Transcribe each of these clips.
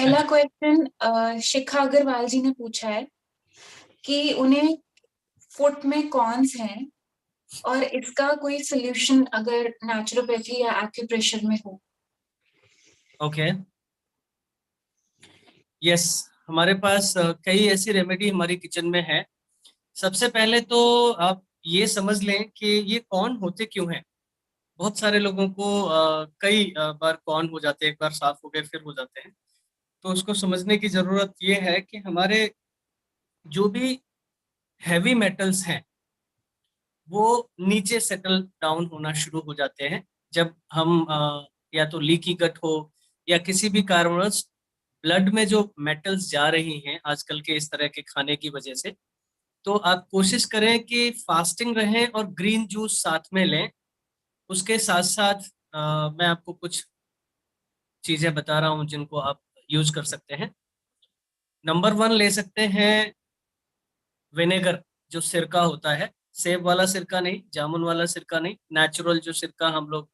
पहला क्वेश्चन शिखा अग्रवाल जी ने पूछा है कि उन्हें फुट में कॉन्स हैं और इसका कोई सोल्यूशन अगर नेचुरोपैथी या एक्यूप्रेशर में हो। ओके, यस, हमारे पास कई ऐसी रेमेडी हमारी किचन में है। सबसे पहले तो आप ये समझ लें कि ये कौन होते क्यों हैं। बहुत सारे लोगों को कई बार कौन हो जाते हैं, एक बार साफ हो गए फिर हो जाते हैं। तो उसको समझने की जरूरत ये है कि हमारे जो भी हैवी मेटल्स हैं वो नीचे सेटल डाउन होना शुरू हो जाते हैं जब हम या तो लीकी गट हो या किसी भी कारणवश ब्लड में जो मेटल्स जा रही हैं आजकल के इस तरह के खाने की वजह से। तो आप कोशिश करें कि फास्टिंग रहें और ग्रीन जूस साथ में लें। उसके साथ साथ मैं आपको कुछ चीजें बता रहा हूँ जिनको आप यूज कर सकते हैं। नंबर 1 ले सकते हैं विनेगर, जो सिरका होता है। सेब वाला सिरका नहीं, जामुन वाला सिरका नहीं, नेचुरल जो सिरका हम लोग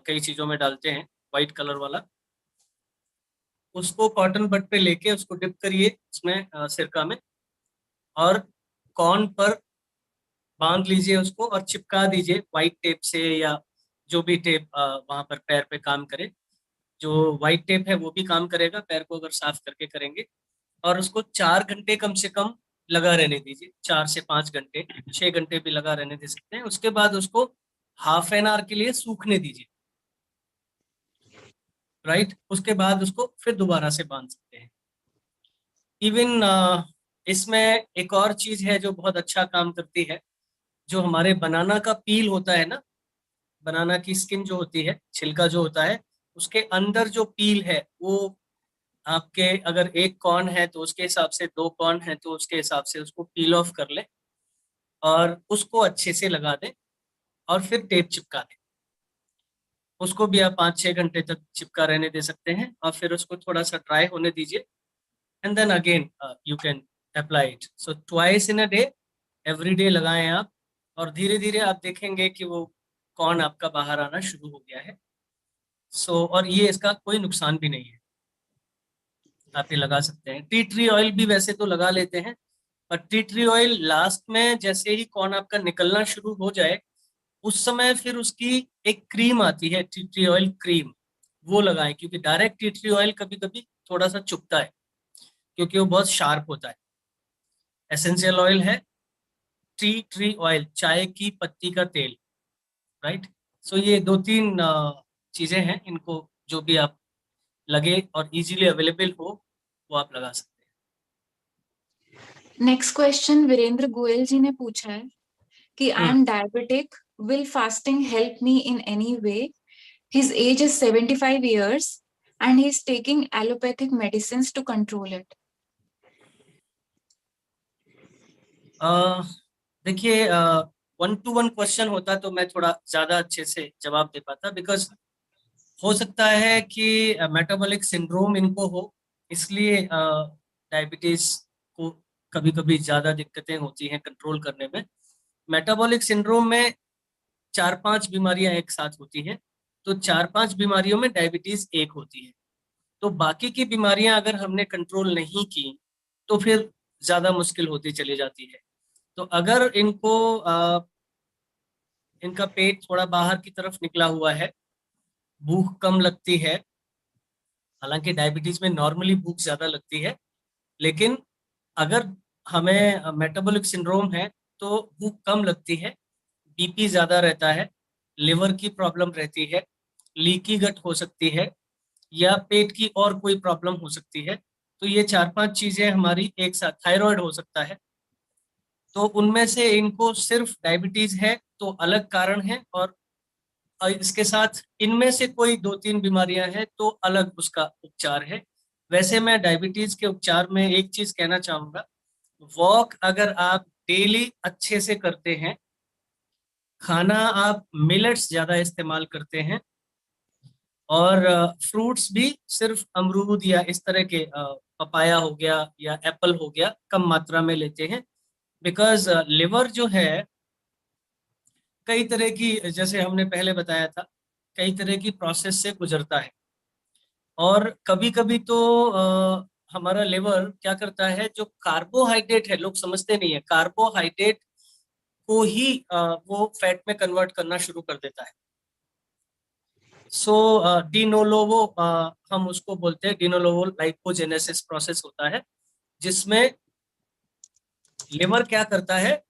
कई चीजों में डालते हैं, वाइट कलर वाला। उसको कॉटन बड पे लेके उसको डिप करिए उसमें सिरका में, और कॉर्न पर बांध लीजिए उसको और चिपका दीजिए वाइट टेप से, या जो भी टेप वहां पर पैर पे काम करे। जो वाइट टेप है वो भी काम करेगा पैर को अगर साफ करके करेंगे। और उसको 4 घंटे कम से कम लगा रहने दीजिए, 4 से 5 घंटे, 6 घंटे भी लगा रहने दे सकते हैं। उसके बाद उसको हाफ एन आवर के लिए सूखने दीजिए। राइट, उसके बाद उसको फिर दोबारा से बांध सकते हैं। इवन इसमें एक और चीज है जो बहुत अच्छा काम करती है। जो हमारे बनाना का पील होता है ना, बनाना की स्किन जो होती है, छिलका जो होता है, उसके अंदर जो पील है वो आपके अगर एक कॉर्न है तो उसके हिसाब से, 2 कॉर्न है तो उसके हिसाब से उसको पील ऑफ कर ले और उसको अच्छे से लगा दें और फिर टेप चिपका दें। उसको भी आप 5-6 घंटे तक चिपका रहने दे सकते हैं और फिर उसको थोड़ा सा ड्राई होने दीजिए। And then again you can apply it. So twice in a day, every day लगाएं आप, और धीरे धीरे आप देखेंगे कि वो कॉर्न आपका बाहर आना शुरू हो गया है। और ये इसका कोई नुकसान भी नहीं है, आप ये लगा सकते हैं। टी ट्री ऑयल भी वैसे तो लगा लेते हैं, पर टी ट्री ऑयल लास्ट में जैसे ही कॉर्न आपका निकलना शुरू हो जाए उस समय फिर उसकी एक क्रीम आती है, टी ट्री ऑयल क्रीम, वो लगाएं। क्योंकि डायरेक्ट टी ट्री ऑयल कभी कभी थोड़ा सा चुभता है क्योंकि वो बहुत शार्प होता है। एसेंशियल ऑयल है टी ट्री ऑयल, चाय की पत्ती का तेल। राइट, ये 2-3 चीजें हैं, इनको जो भी आप लगे और इजीली अवेलेबल हो वो आप लगा सकते नेक्स्ट क्वेश्चन वीरेंद्र गोयल जी ने पूछा है कि आई हैं। Am diabetic, will fasting help me in any way? His age is 75 years and he is taking allopathic medicines to control it. देखिए, 1-to-1 क्वेश्चन होता तो मैं थोड़ा ज्यादा अच्छे से जवाब दे पाता, बिकॉज हो सकता है कि मेटाबॉलिक सिंड्रोम इनको हो, इसलिए डायबिटीज को कभी कभी ज्यादा दिक्कतें होती हैं कंट्रोल करने में। मेटाबॉलिक सिंड्रोम में 4-5 बीमारियां एक साथ होती हैं, तो 4-5 बीमारियों में डायबिटीज एक होती है। तो बाकी की बीमारियां अगर हमने कंट्रोल नहीं की तो फिर ज्यादा मुश्किल होती चली जाती है। तो अगर इनका पेट थोड़ा बाहर की तरफ निकला हुआ है, भूख कम लगती है, हालांकि डायबिटीज में नॉर्मली भूख ज्यादा लगती है, लेकिन अगर हमें मेटाबॉलिक सिंड्रोम है तो भूख कम लगती है, बीपी ज्यादा रहता है, लिवर की प्रॉब्लम रहती है, लीकी गट हो सकती है, या पेट की और कोई प्रॉब्लम हो सकती है। तो ये 4-5 चीजें हमारी एक साथ, थायराइड हो सकता है, तो उनमें से इनको सिर्फ डायबिटीज है तो अलग कारण है, और इसके साथ इनमें से कोई 2-3 बीमारियां हैं तो अलग उसका उपचार है। वैसे मैं डायबिटीज के उपचार में एक चीज कहना चाहूंगा। वॉक अगर आप डेली अच्छे से करते हैं, खाना आप मिलेट्स ज्यादा इस्तेमाल करते हैं, और फ्रूट्स भी सिर्फ अमरूद या इस तरह के पपाया हो गया या एप्पल हो गया कम मात्रा में लेते हैं। बिकॉज लिवर जो है कई तरह की, जैसे हमने पहले बताया था, कई तरह की प्रोसेस से गुजरता है। और कभी कभी तो हमारा लिवर क्या करता है, जो कार्बोहाइड्रेट है, लोग समझते नहीं है, कार्बोहाइड्रेट को ही वो फैट में कन्वर्ट करना शुरू कर देता है। सो डिनोलोवो हम उसको बोलते हैं, डिनोलोवो लाइपोजेनेसिस प्रोसेस होता है, जिसमें लिवर क्या करता है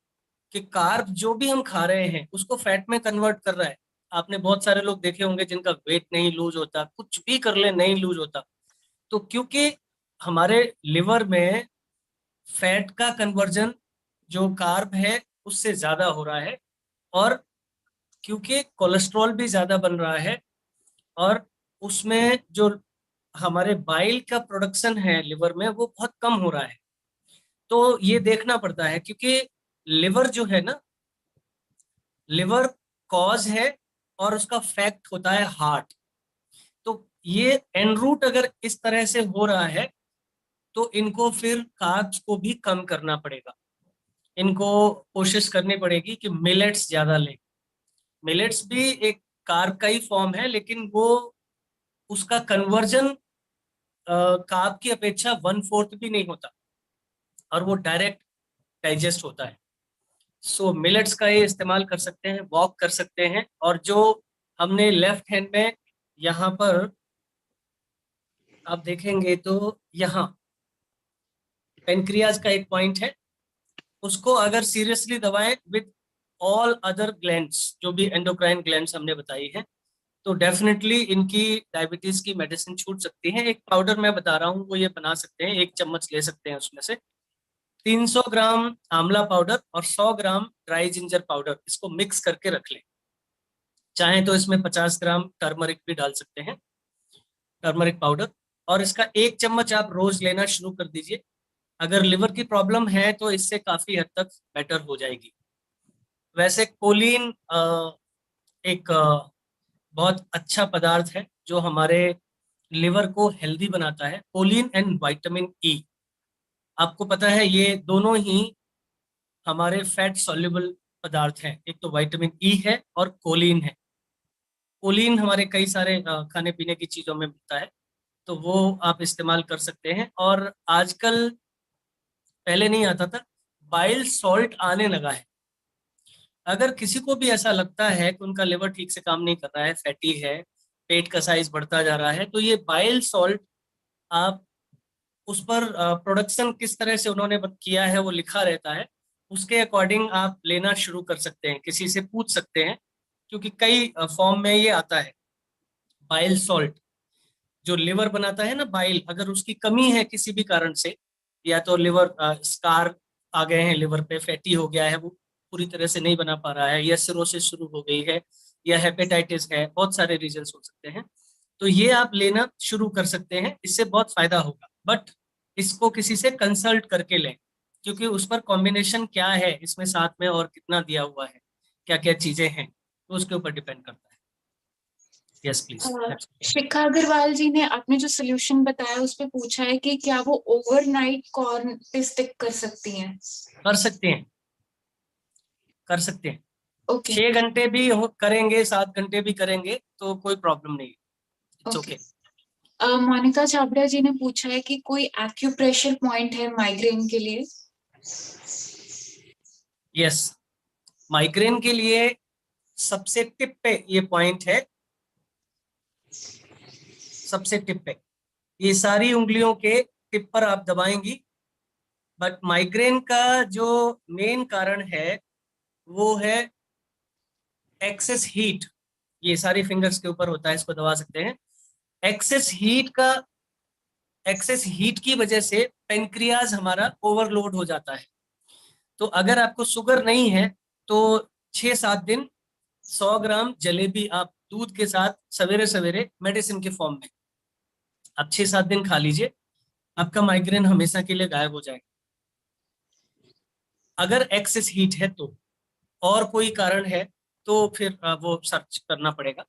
कि कार्ब जो भी हम खा रहे हैं उसको फैट में कन्वर्ट कर रहा है। आपने बहुत सारे लोग देखे होंगे जिनका वेट नहीं लूज होता, कुछ भी कर ले नहीं लूज होता। तो क्योंकि हमारे लिवर में फैट का कन्वर्जन जो कार्ब है उससे ज्यादा हो रहा है, और क्योंकि कोलेस्ट्रॉल भी ज्यादा बन रहा है, और उसमें जो हमारे बाइल का प्रोडक्शन है लिवर में वो बहुत कम हो रहा है। तो ये देखना पड़ता है, क्योंकि लिवर जो है ना, लिवर कॉज है और उसका फैक्ट होता है हार्ट। तो ये एन रूट अगर इस तरह से हो रहा है तो इनको फिर कार्ब्स को भी कम करना पड़ेगा। इनको कोशिश करनी पड़ेगी कि मिलेट्स ज्यादा लें। मिलेट्स भी एक कार्ब का ही फॉर्म है, लेकिन वो उसका कन्वर्जन कार्ब की अपेक्षा 1/4 भी नहीं होता, और वो डायरेक्ट डाइजेस्ट होता है। सो मिलेट्स का ये इस्तेमाल कर सकते हैं, वॉक कर सकते हैं। और जो हमने लेफ्ट हैंड में यहाँ पर आप देखेंगे तो यहाँ पेनक्रियाज का एक पॉइंट है, उसको अगर सीरियसली दबाएं विद ऑल अदर ग्लैंड्स, जो भी एंडोक्राइन ग्लैंड्स हमने बताई है, तो डेफिनेटली इनकी डायबिटीज की मेडिसिन छूट सकती है। एक पाउडर मैं बता रहा हूँ, वो ये बना सकते हैं, 1 चम्मच ले सकते हैं उसमें से। 300 ग्राम आंवला पाउडर और 100 ग्राम ड्राई जिंजर पाउडर, इसको मिक्स करके रख लें। चाहे तो इसमें 50 ग्राम टर्मरिक भी डाल सकते हैं, टर्मरिक पाउडर। और इसका 1 चम्मच आप रोज लेना शुरू कर दीजिए। अगर लिवर की प्रॉब्लम है तो इससे काफी हद तक बेटर हो जाएगी। वैसे कोलिन एक बहुत अच्छा पदार्थ है जो हमारे लिवर को हेल्दी बनाता है। कोलिन एंड विटामिन ई, आपको पता है ये दोनों ही हमारे फैट सॉल्युबल पदार्थ हैं। एक तो विटामिन ई है और कोलिन है। कोलिन हमारे कई सारे खाने पीने की चीजों में मिलता है, तो वो आप इस्तेमाल कर सकते हैं। और आजकल, पहले नहीं आता था, बाइल सॉल्ट आने लगा है। अगर किसी को भी ऐसा लगता है कि उनका लिवर ठीक से काम नहीं कर रहा है, फैटी है, पेट का साइज बढ़ता जा रहा है, तो ये बाइल सॉल्ट आप उस पर प्रोडक्शन किस तरह से उन्होंने किया है वो लिखा रहता है, उसके अकॉर्डिंग आप लेना शुरू कर सकते हैं, किसी से पूछ सकते हैं, क्योंकि कई फॉर्म में ये आता है। बाइल सॉल्ट जो लिवर बनाता है ना, बाइल अगर उसकी कमी है किसी भी कारण से, या तो लिवर स्कार आ गए हैं, लिवर पे फैटी हो गया है, वो पूरी तरह से नहीं बना पा रहा है, या सिरोसिस शुरू हो गई है, या हेपेटाइटिस है, बहुत सारे रीजन हो सकते हैं। तो ये आप लेना शुरू कर सकते हैं, इससे बहुत फायदा होगा। बट इसको किसी से कंसल्ट करके लें, क्योंकि उस पर कॉम्बिनेशन क्या है इसमें साथ में और कितना दिया हुआ है, क्या क्या चीजें हैं, तो उसके ऊपर डिपेंड करता है। Yes please. शिखा अग्रवाल जी ने आपने जो सोल्यूशन बताया उस पे पूछा है कि क्या वो ओवरनाइट कॉर्न पे स्टिक कर सकती हैं? कर सकते हैं, कर सकते हैं। ओके 6 घंटे भी करेंगे, 7 घंटे भी करेंगे तो कोई प्रॉब्लम नहीं। It's okay. Okay. Monika Chhabra ji ने पूछा है कि कोई एक्यूप्रेशर पॉइंट है माइग्रेन के लिए? यस, माइग्रेन के लिए सबसे टिप पे ये पॉइंट है, सबसे टिप पे। ये सारी उंगलियों के टिप पर आप दबाएंगी, बट माइग्रेन का जो मेन कारण है वो है एक्सेस हीट। ये सारी फिंगर्स के ऊपर होता है, इसको दबा सकते हैं। एक्सेस हीट का, एक्सेस हीट की वजह से पेनक्रियाज हमारा ओवरलोड हो जाता है। तो अगर आपको शुगर नहीं है तो 6-7 दिन 100 ग्राम जलेबी आप दूध के साथ सवेरे सवेरे मेडिसिन के फॉर्म में आप 6-7 दिन खा लीजिए, आपका माइग्रेन हमेशा के लिए गायब हो जाएगा। अगर एक्सेस हीट है तो, और कोई कारण है तो फिर वो सर्च करना पड़ेगा।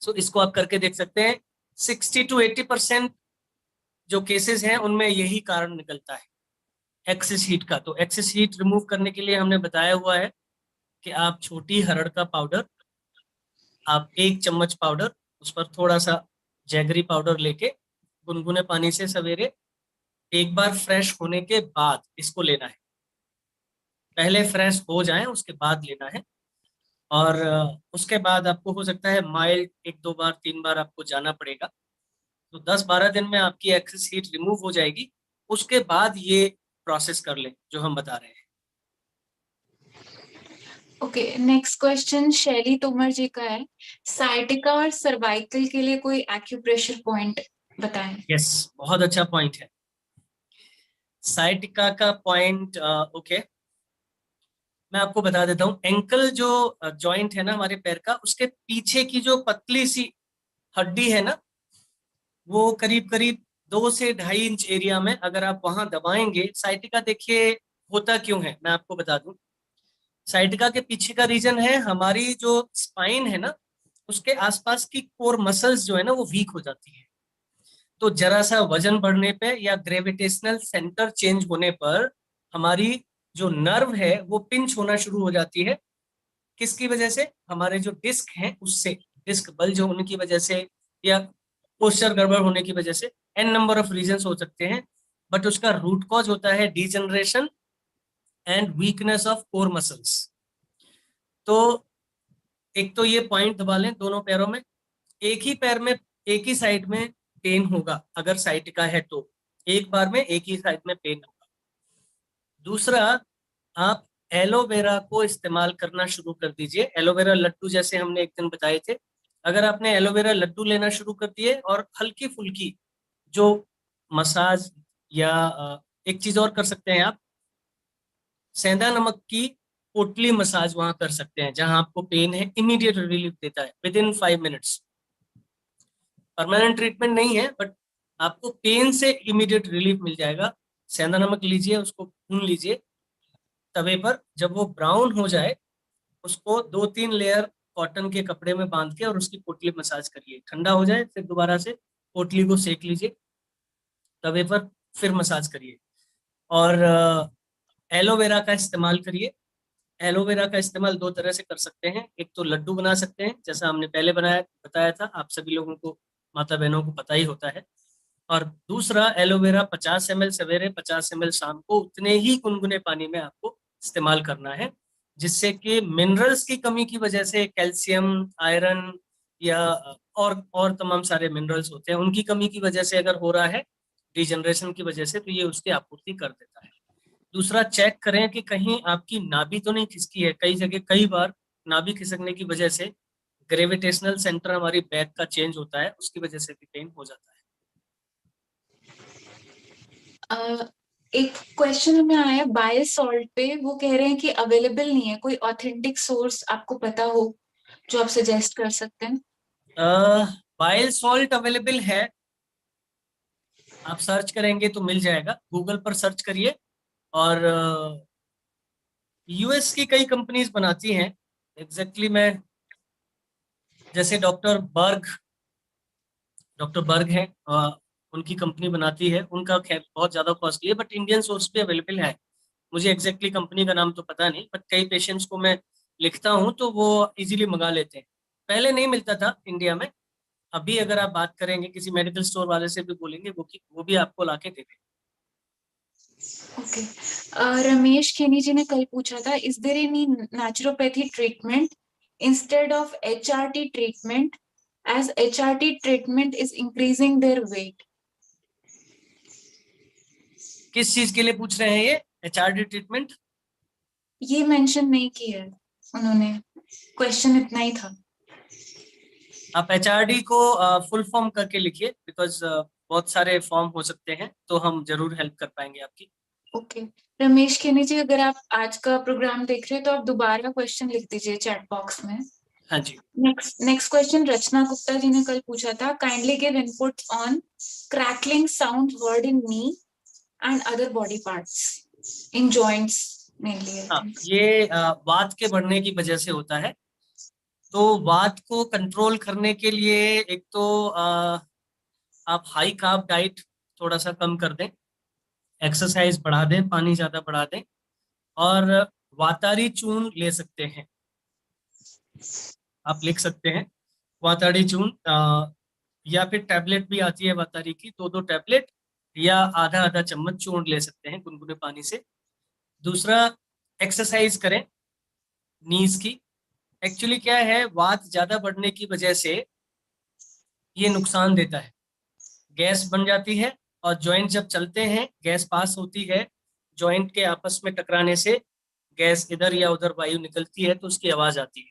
सो इसको आप करके देख सकते हैं। 60-80% जो केसेस हैं उनमें यही कारण निकलता है, एक्सेस हीट का। तो एक्सेस हीट रिमूव करने के लिए हमने बताया हुआ है कि आप छोटी हरड़ का पाउडर, आप 1 चम्मच पाउडर, उस पर थोड़ा सा जैगरी पाउडर लेके गुनगुने पानी से सवेरे एक बार फ्रेश होने के बाद इसको लेना है। पहले फ्रेश हो जाएं उसके बाद लेना है। और उसके बाद आपको हो सकता है माइल्ड 1 2 बार 3 बार आपको जाना पड़ेगा। तो 10 12 दिन में आपकी एक्सेस हीट रिमूव हो जाएगी। उसके बाद ये प्रोसेस कर लें जो हम बता रहे हैं। ओके, नेक्स्ट क्वेश्चन शैली तोमर जी का है। साइटिका और सर्वाइकल के लिए कोई एक्यूप्रेशर पॉइंट बताएं। यस, बहुत अच्छा पॉइंट है। साइटिका का पॉइंट ओके, मैं आपको बता देता हूँ। एंकल जो जॉइंट है ना हमारे पैर का, उसके पीछे की जो पतली सी हड्डी है ना, वो करीब करीब 2 से 2.5 इंच एरिया में अगर आप वहां दबाएंगे, साइटिका देखिए होता क्यों है मैं आपको बता दूं। साइटिका के पीछे का रीजन है हमारी जो स्पाइन है ना, उसके आसपास की कोर मसल्स जो है ना वो वीक हो जाती है। तो जरा सा वजन बढ़ने पे या ग्रेविटेशनल सेंटर चेंज होने पर हमारी जो नर्व है वो पिंच होना शुरू हो जाती है। किसकी वजह से? हमारे जो डिस्क हैं उससे, डिस्क बल जो होने की वजह से, या पोस्चर गड़बड़ होने की वजह से, एन नंबर ऑफ रीजंस हो सकते हैं। बट उसका रूट कॉज होता है degeneration and weakness of core muscles. तो एक तो ये पॉइंट दबा लें दोनों पैरों में। एक ही पैर में एक ही साइड में पेन होगा अगर साइटिका है तो, एक बार में एक ही साइड में पेन होगा। दूसरा, आप एलोवेरा को इस्तेमाल करना शुरू कर दीजिए। एलोवेरा लड्डू जैसे हमने एक दिन बताए थे, अगर आपने एलोवेरा लड्डू लेना शुरू कर दिए और हल्की फुल्की जो मसाज, या एक चीज और कर सकते हैं आप, सेंधा नमक की पोटली मसाज वहां कर सकते हैं जहां आपको पेन है, इमीडिएट रिलीफ देता है with in 5 minutes. Permanent treatment नहीं है बट आपको पेन से इमीडिएट रिलीफ मिल जाएगा। सेंधा नमक लीजिए, उसको भून लीजिए तवे पर, जब वो ब्राउन हो जाए उसको 2 3 लेयर कॉटन के कपड़े में बांध के और उसकी पोटली मसाज करिए। ठंडा हो जाए फिर दोबारा से पोटली को सेक लीजिए तवे पर, फिर मसाज करिए। और एलोवेरा का इस्तेमाल करिए। एलोवेरा का इस्तेमाल 2 तरह से कर सकते हैं। एक तो लड्डू बना सकते हैं जैसा हमने पहले बताया था, आप सभी लोगों को, माता बहनों को पता ही होता है। और दूसरा, एलोवेरा 50 ml सवेरे 50 ml शाम को उतने ही गुनगुने पानी में आपको इस्तेमाल करना है, जिससे कि मिनरल्स की कमी की वजह से, कैल्शियम, आयरन, या और तमाम सारे मिनरल्स होते हैं, उनकी कमी की वजह से अगर हो रहा है डिजनरेशन की वजह से, तो ये उसकी आपूर्ति कर देता है। दूसरा, चेक करें कि कहीं आपकी नाभि तो नहीं खिसकी है। कई जगह कई बार नाभि खिसकने की वजह से ग्रेविटेशनल सेंटर हमारी बैक का चेंज होता है, उसकी वजह से भी पेन हो जाता है। एक क्वेश्चन हमें आया बायल सॉल्ट पे, वो कह रहे हैं कि अवेलेबल नहीं है। कोई ऑथेंटिक सोर्स आपको पता हो जो आप सजेस्ट कर सकते हैं? बाइल सॉल्ट अवेलेबल है, आप सर्च करेंगे तो मिल जाएगा, गूगल पर सर्च करिए। और यूएस की कई कंपनीज बनाती हैं। एग्जैक्टली मैं, जैसे डॉक्टर बर्ग है, उनकी कंपनी बनाती है। उनका खैर बहुत ज्यादा कॉस्टली है बट इंडियन सोर्स पे अवेलेबल है। मुझे एग्जैक्टली कंपनी का नाम तो पता नहीं, बट कई पेशेंट्स को मैं लिखता हूँ तो वो इजीली मंगा लेते हैं। पहले नहीं मिलता था इंडिया में, अभी अगर आप बात करेंगे किसी मेडिकल स्टोर वाले से भी बोलेंगे वो भी आपको लाके दे देंगे। ओके, रमेश खेनी जी ने कल पूछा था, is there any naturopathy treatment instead of HRT treatment, as HRT treatment is increasing their weight? किस चीज के लिए पूछ रहे हैं ये एचआरडी ट्रीटमेंट? ये मेंशन नहीं किया है उन्होंने, क्वेश्चन इतना ही था। आप एचआरडी को फुल फॉर्म करके लिखिए, बिकॉज बहुत सारे फॉर्म हो सकते हैं, तो हम जरूर हेल्प कर पाएंगे आपकी। ओके, रमेश खेनी जी, अगर आप आज का प्रोग्राम देख रहे हैं तो आप दोबारा क्वेश्चन लिख दीजिए चैट बॉक्स में। हाँ जी। नेक्स्ट क्वेश्चन रचना गुप्ता जी ने कल पूछा था, kindly give input on crackling sound word in knee and other body parts in joints mainly I हाँ, थिंक। ये वात के बढ़ने की वजह से होता है। तो वात को कंट्रोल करने के लिए एक तो आप हाई कार्ब डाइट थोड़ा सा कम कर दें, एक्सरसाइज बढ़ा दें, पानी ज्यादा बढ़ा दें, और वातारी चूर्ण ले सकते हैं। आप लिख सकते हैं वाताड़ी चूर्ण। या फिर टैबलेट भी आती है वातारी की, 2-2 टैबलेट या आधा आधा चम्मच चूर्ण ले सकते हैं गुनगुने पानी से। दूसरा, एक्सरसाइज करें नीज की। एक्चुअली क्या है, वात ज्यादा बढ़ने की वजह से ये नुकसान देता है, गैस बन जाती है, और जॉइंट जब चलते हैं गैस पास होती है, जॉइंट के आपस में टकराने से गैस इधर या उधर वायु निकलती है तो उसकी आवाज आती है।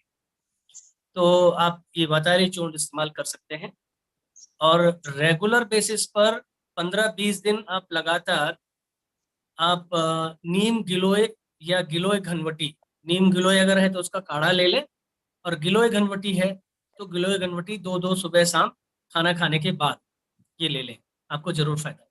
तो आप ये वातारी चूर्ण इस्तेमाल कर सकते हैं, और रेगुलर बेसिस पर 15-20 दिन आप लगातार आप नीम गिलोय या गिलोय घनवटी, नीम गिलोय अगर है तो उसका काढ़ा ले लें, और गिलोय घनवटी है तो गिलोय घनवटी 2-2 सुबह शाम खाना खाने के बाद ये ले लें, आपको जरूर फायदा।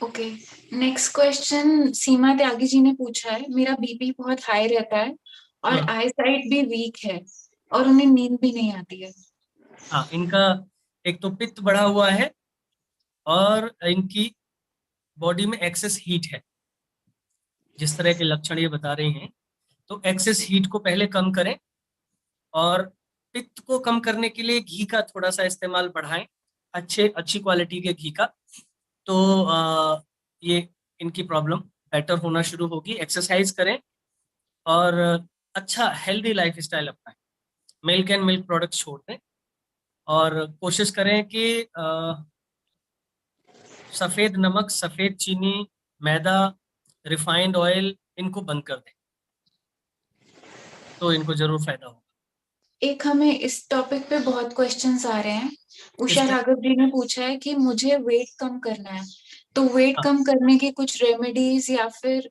ओके, नेक्स्ट क्वेश्चन सीमा त्यागी जी ने पूछा है, मेरा बीपी बहुत हाई रहता है और हाँ आई साइट भी वीक है और उन्हें नींद भी नहीं आती है। हाँ, इनका एक तो पित्त बढ़ा हुआ है, और इनकी बॉडी में एक्सेस हीट है, जिस तरह के लक्षण ये बता रहे हैं। तो एक्सेस हीट को पहले कम करें, और पित्त को कम करने के लिए घी का थोड़ा सा इस्तेमाल बढ़ाएं, अच्छी क्वालिटी के घी का। तो ये इनकी प्रॉब्लम बेटर होना शुरू होगी। एक्सरसाइज करें, और अच्छा हेल्दी लाइफ स्टाइल अपनाएं, मिल्क एंड मिल्क प्रोडक्ट्स छोड़ दें, और कोशिश करें कि सफेद नमक, सफेद चीनी, मैदा, रिफाइंड ऑयल, इनको बंद कर दें, तो इनको जरूर फायदा होगा। एक हमें इस टॉपिक पे बहुत क्वेश्चंस आ रहे हैं। इस उषा पे राघव जी ने पूछा है कि मुझे वेट कम करना है, तो वेट हाँ, कम करने की कुछ रेमेडीज या फिर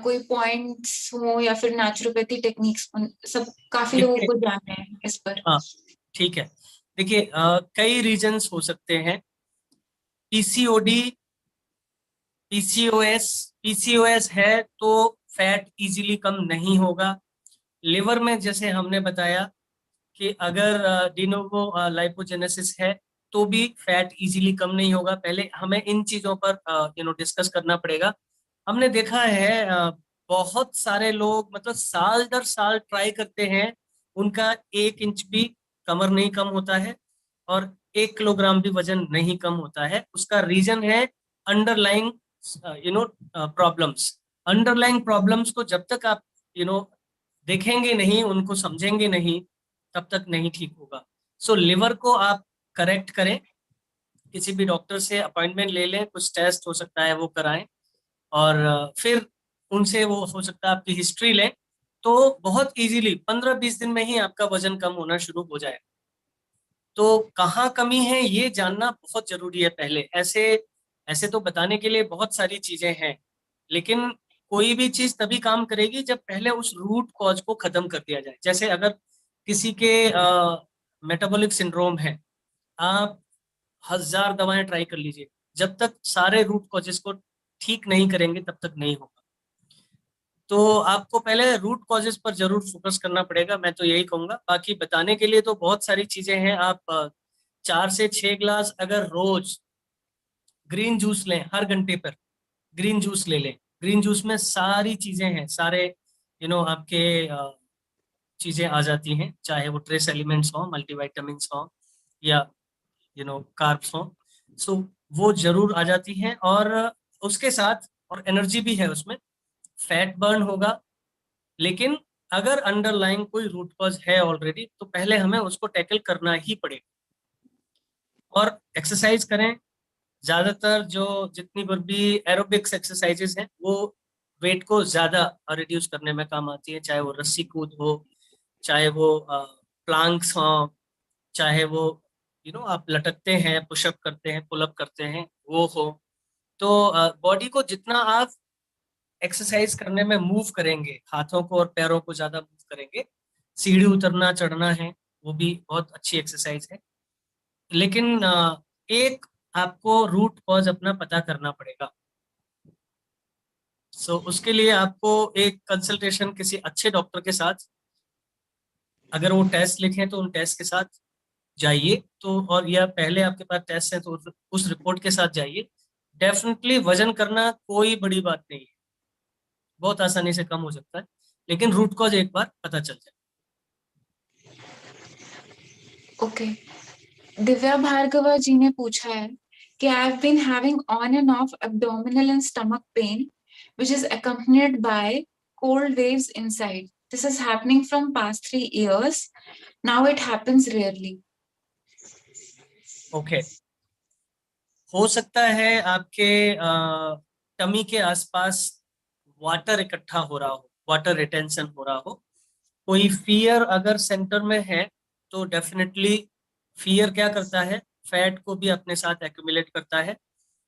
कोई पॉइंट्स हो या फिर नेचुरोपैथी टेक्निक्स, सब काफी लोगों देखिए, को जानना है इस पर। हाँ ठीक है। देखिए, कई रीजंस हो सकते हैं। पीसीओडी, पीसीओएस, पीसीओएस है तो फैट इजीली कम नहीं होगा। लिवर में जैसे हमने बताया कि अगर डिनोवो लाइपोजेनेसिस है तो भी फैट इजीली कम नहीं होगा। पहले हमें इन चीजों पर डिस्कस करना पड़ेगा। हमने देखा है बहुत सारे लोग मतलब साल दर साल ट्राई करते हैं, उनका 1 इंच भी कमर नहीं कम होता है, और 1 किलोग्राम भी वजन नहीं कम होता है। उसका रीजन है अंडरलाइंग प्रॉब्लम्स। अंडरलाइंग प्रॉब्लम्स को जब तक आप यू नो देखेंगे नहीं, उनको समझेंगे नहीं, तब तक नहीं ठीक होगा। सो लिवर को आप करेक्ट करें, किसी भी डॉक्टर से अपॉइंटमेंट ले लें, कुछ टेस्ट हो सकता है वो कराएं, और फिर उनसे वो हो सकता है आपकी हिस्ट्री लें, तो बहुत इजीली 15-20 दिन में ही आपका वजन कम होना शुरू हो जाए। तो कहाँ कमी है ये जानना बहुत जरूरी है। पहले ऐसे ऐसे तो बताने के लिए बहुत सारी चीजें हैं, लेकिन कोई भी चीज तभी काम करेगी जब पहले उस रूट कॉज को खत्म कर दिया जाए। जैसे अगर किसी के मेटाबॉलिक सिंड्रोम है, आप 1000 दवाएं ट्राई कर लीजिए, जब तक सारे रूट कॉजेस को ठीक नहीं करेंगे तब तक नहीं होगा। तो आपको पहले रूट कॉजेस पर जरूर फोकस करना पड़ेगा, मैं तो यही कहूंगा। बाकी बताने के लिए तो बहुत सारी चीजें हैं। आप 4 से 6 ग्लास अगर रोज ग्रीन जूस लें, हर घंटे पर ग्रीन जूस ले लें। ग्रीन जूस में सारी चीजें हैं, सारे आपके चीजें आ जाती हैं, चाहे वो ट्रेस एलिमेंट्स हों, मल्टीविटामिन्स हों, या कार्ब्स हों। सो वो जरूर आ जाती हैं, और उसके साथ और एनर्जी भी है उसमें, फैट बर्न होगा। लेकिन अगर अंडरलाइंग कोई रूट कॉज है ऑलरेडी, तो पहले हमें उसको टैकल करना ही पड़ेगा। और एक्सरसाइज करें, ज्यादातर जो जितनी भी एरोबिक्स एक्सरसाइजेस हैं वो वेट को ज्यादा रिड्यूस करने में काम आती है, चाहे वो रस्सी कूद हो, चाहे वो प्लांक्स हो, चाहे वो आप लटकते हैं, पुशअप करते हैं, पुलअप करते हैं, वो हो। तो बॉडी को जितना आप एक्सरसाइज करने में मूव करेंगे, हाथों को और पैरों को ज्यादा मूव करेंगे, सीढ़ी उतरना चढ़ना है वो भी बहुत अच्छी एक्सरसाइज है। लेकिन एक आपको रूट कॉज अपना पता करना पड़ेगा। सो उसके लिए आपको एक कंसल्टेशन किसी अच्छे डॉक्टर के साथ, अगर वो टेस्ट लिखें तो उन टेस्ट के साथ जाइए, तो और या पहले आपके पास टेस्ट है तो उस रिपोर्ट के साथ जाइए। डेफिनेटली वजन करना कोई बड़ी बात नहीं है, बहुत आसानी से कम हो सकता है, लेकिन रूट कॉज एक बार पता चल जाए। ओके, दिव्या भार्गवा जी ने पूछा है कि I have been having on and off abdominal and stomach pain which is accompanied by cold waves inside. This is happening from past 3 years. Now it happens rarely. Okay, हो सकता है आपके टमी के आसपास वाटर इकट्ठा हो रहा हो, वाटर रिटेंशन हो रहा हो। कोई फियर अगर सेंटर में है तो डेफिनेटली फियर क्या करता है, फैट को भी अपने साथ एक्यूमुलेट करता है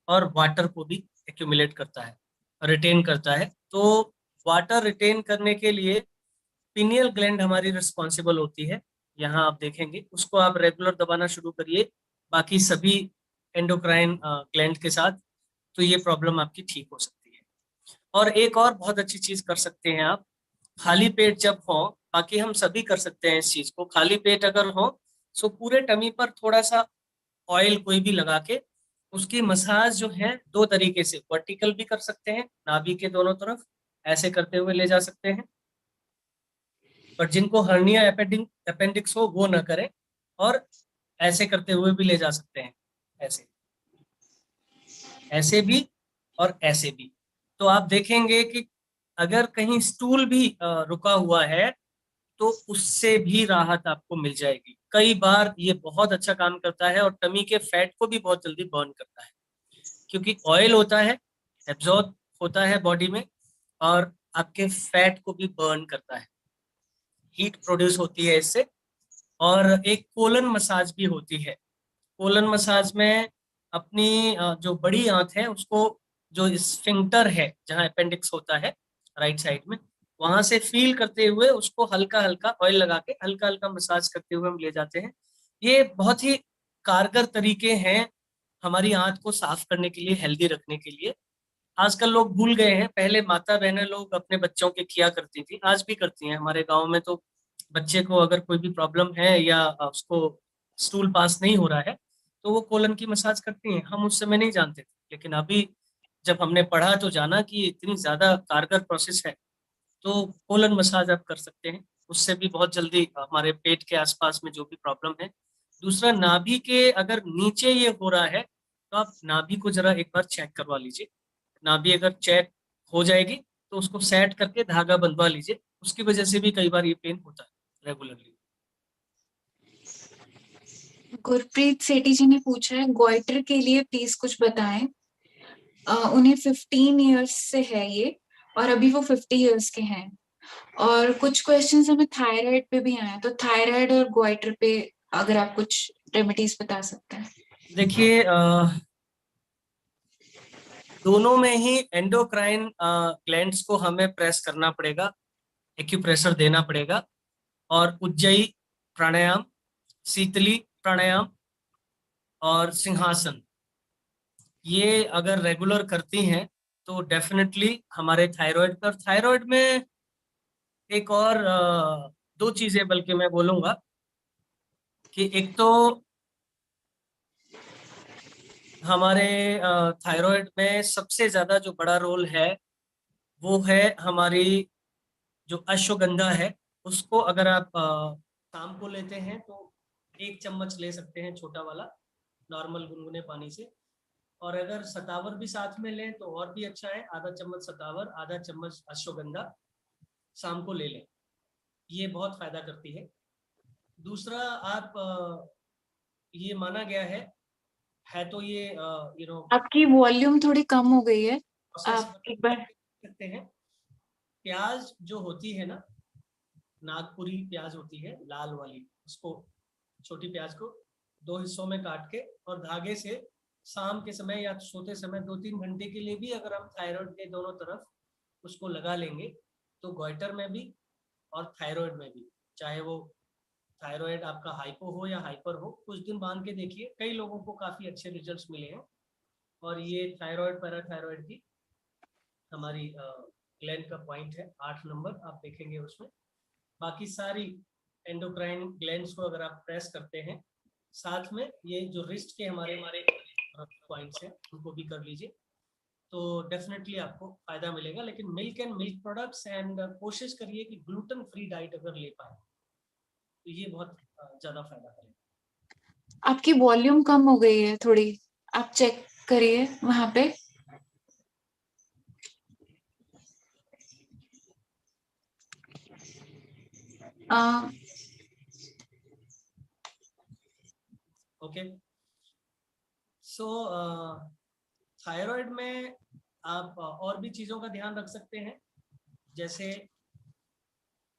और वाटर को भी एक्यूमुलेट करता है, रिटेन करता है। तो वाटर रिटेन करने के लिए पिनियल ग्लैंड हमारी रिस्पॉन्सिबल होती है। यहाँ आप देखेंगे, उसको आप रेगुलर दबाना शुरू करिए बाकी सभी एंडोक्राइन ग्लैंड के साथ, तो ये प्रॉब्लम आपकी ठीक हो सकती है। और एक और बहुत अच्छी चीज कर सकते हैं आप, खाली पेट जब हो, बाकी हम सभी कर सकते हैं इस चीज को, खाली पेट अगर हो तो पूरे टमी पर थोड़ा सा ऑयल कोई भी लगा के उसकी मसाज जो है, दो तरीके से, वर्टिकल भी कर सकते हैं नाभि के दोनों तरफ, ऐसे करते हुए ले जा सकते हैं। पर जिनको हर्निया अपेंडिक्स हो वो ना करें, और ऐसे करते हुए भी ले जा सकते हैं, ऐसे, ऐसे भी और ऐसे भी। तो आप देखेंगे कि अगर कहीं स्टूल भी रुका हुआ है तो उससे भी राहत आपको मिल जाएगी। कई बार ये बहुत अच्छा काम करता है और टमी के फैट को भी बहुत जल्दी बर्न करता है, क्योंकि ऑयल होता है, एब्जॉर्ब होता है बॉडी में, और आपके फैट को भी बर्न करता है, हीट प्रोड्यूस होती है इससे। और एक कोलन मसाज भी होती है। कोलन मसाज में अपनी जो बड़ी आंत है उसको, जो स्फिंक्टर है जहाँ अपेंडिक्स होता है राइट साइड में, वहां से फील करते हुए उसको हल्का हल्का ऑयल लगा के हल्का हल्का मसाज करते हुए हम ले जाते हैं। ये बहुत ही कारगर तरीके हैं हमारी आंत को साफ करने के लिए, हेल्दी रखने के लिए। आजकल लोग भूल गए हैं, पहले माता बहनें लोग अपने बच्चों के किया करती थी, आज भी करती हैं हमारे गांव में। तो बच्चे को अगर कोई भी प्रॉब्लम है या उसको स्टूल पास नहीं हो रहा है तो वो कोलन की मसाज करती हैं। हम उस समय नहीं जानते थे, लेकिन अभी जब हमने पढ़ा तो जाना कि ये इतनी ज्यादा कारगर प्रोसेस है। तो कोलन मसाज आप कर सकते हैं, उससे भी बहुत जल्दी हमारे पेट के आसपास में जो भी प्रॉब्लम है। दूसरा, नाभि के अगर नीचे ये हो रहा है तो आप नाभि को जरा एक बार चेक करवा लीजिए। नाभि अगर चेक हो जाएगी तो उसको सेट करके धागा बंधवा लीजिए, उसकी वजह से भी कई बार ये पेन होता है रेगुलरली। गुरप्रीत सेठी जी ने पूछा है गोइटर के लिए प्लीज कुछ बताएं। उन्हें 15 इयर्स से है ये, और अभी वो 50 इयर्स के हैं। और कुछ क्वेश्चंस हमें थायराइड पे भी आए हैं, तो थायराइड और गोइटर पे अगर आप कुछ रेमेडीज बता सकते हैं। देखिए, दोनों में ही एंडोक्राइन ग्लैंड्स को हमें प्रेस करना पड़ेगा, एक्यूप्रेशर देना पड़ेगा। और उज्जयी प्राणायाम, शीतली प्राणायाम और सिंहासन, ये अगर रेगुलर करती हैं तो डेफिनेटली हमारे थायराइड में एक और दो चीजें बल्कि मैं बोलूंगा कि एक तो हमारे थायराइड में सबसे ज्यादा जो बड़ा रोल है वो है हमारी जो अश्वगंधा है। उसको अगर आप शाम को लेते हैं तो 1 चम्मच ले सकते हैं, छोटा वाला, नॉर्मल गुनगुने पानी से। और अगर सतावर भी साथ में लें तो और भी अच्छा है, आधा चम्मच सतावर, आधा चम्मच अश्वगंधा शाम को ले लें, ये बहुत फायदा करती है। दूसरा, आप ये माना गया है तो ये आपकी वॉल्यूम थोड़ी कम हो गई है, प्रोसेस आप एक बार। सकते हैं। प्याज जो होती है ना, नागपुरी प्याज होती है लाल वाली, उसको, छोटी प्याज को दो हिस्सों में काट के और धागे से शाम के समय या सोते समय 2-3 घंटे के लिए भी अगर हम थायराइड के दोनों तरफ उसको लगा लेंगे तो गोइटर में भी और थायराइड में भी, चाहे वो थायराइड आपका हाइपो हो या हाइपर हो, कुछ दिन बांध के देखिए, कई लोगों को काफी अच्छे रिजल्ट्स मिले हैं। और ये थायराइड पैराथायराइड की हमारी ग्लैंड का पॉइंट है 8 नंबर, आप देखेंगे उसमें। बाकी सारी एंडोक्राइन ग्लैंड्स को अगर आप प्रेस करते हैं, साथ में ये जो रिस्ट के हमारे हमारे पॉइंट्स हैं उनको भी कर लीजिए, तो डेफिनेटली आपको फायदा मिलेगा। लेकिन milk and milk products and कोशिश करिए कि ग्लूटेन फ्री डाइट अगर ले पाए तो ये बहुत ज्यादा फायदा करेगा। आपकी वॉल्यूम कम हो गई है थोड़ी, आप चेक करिए वहां पे। आ, ओके। सो थायराइड में आप और भी चीज़ों का ध्यान रख सकते हैं, जैसे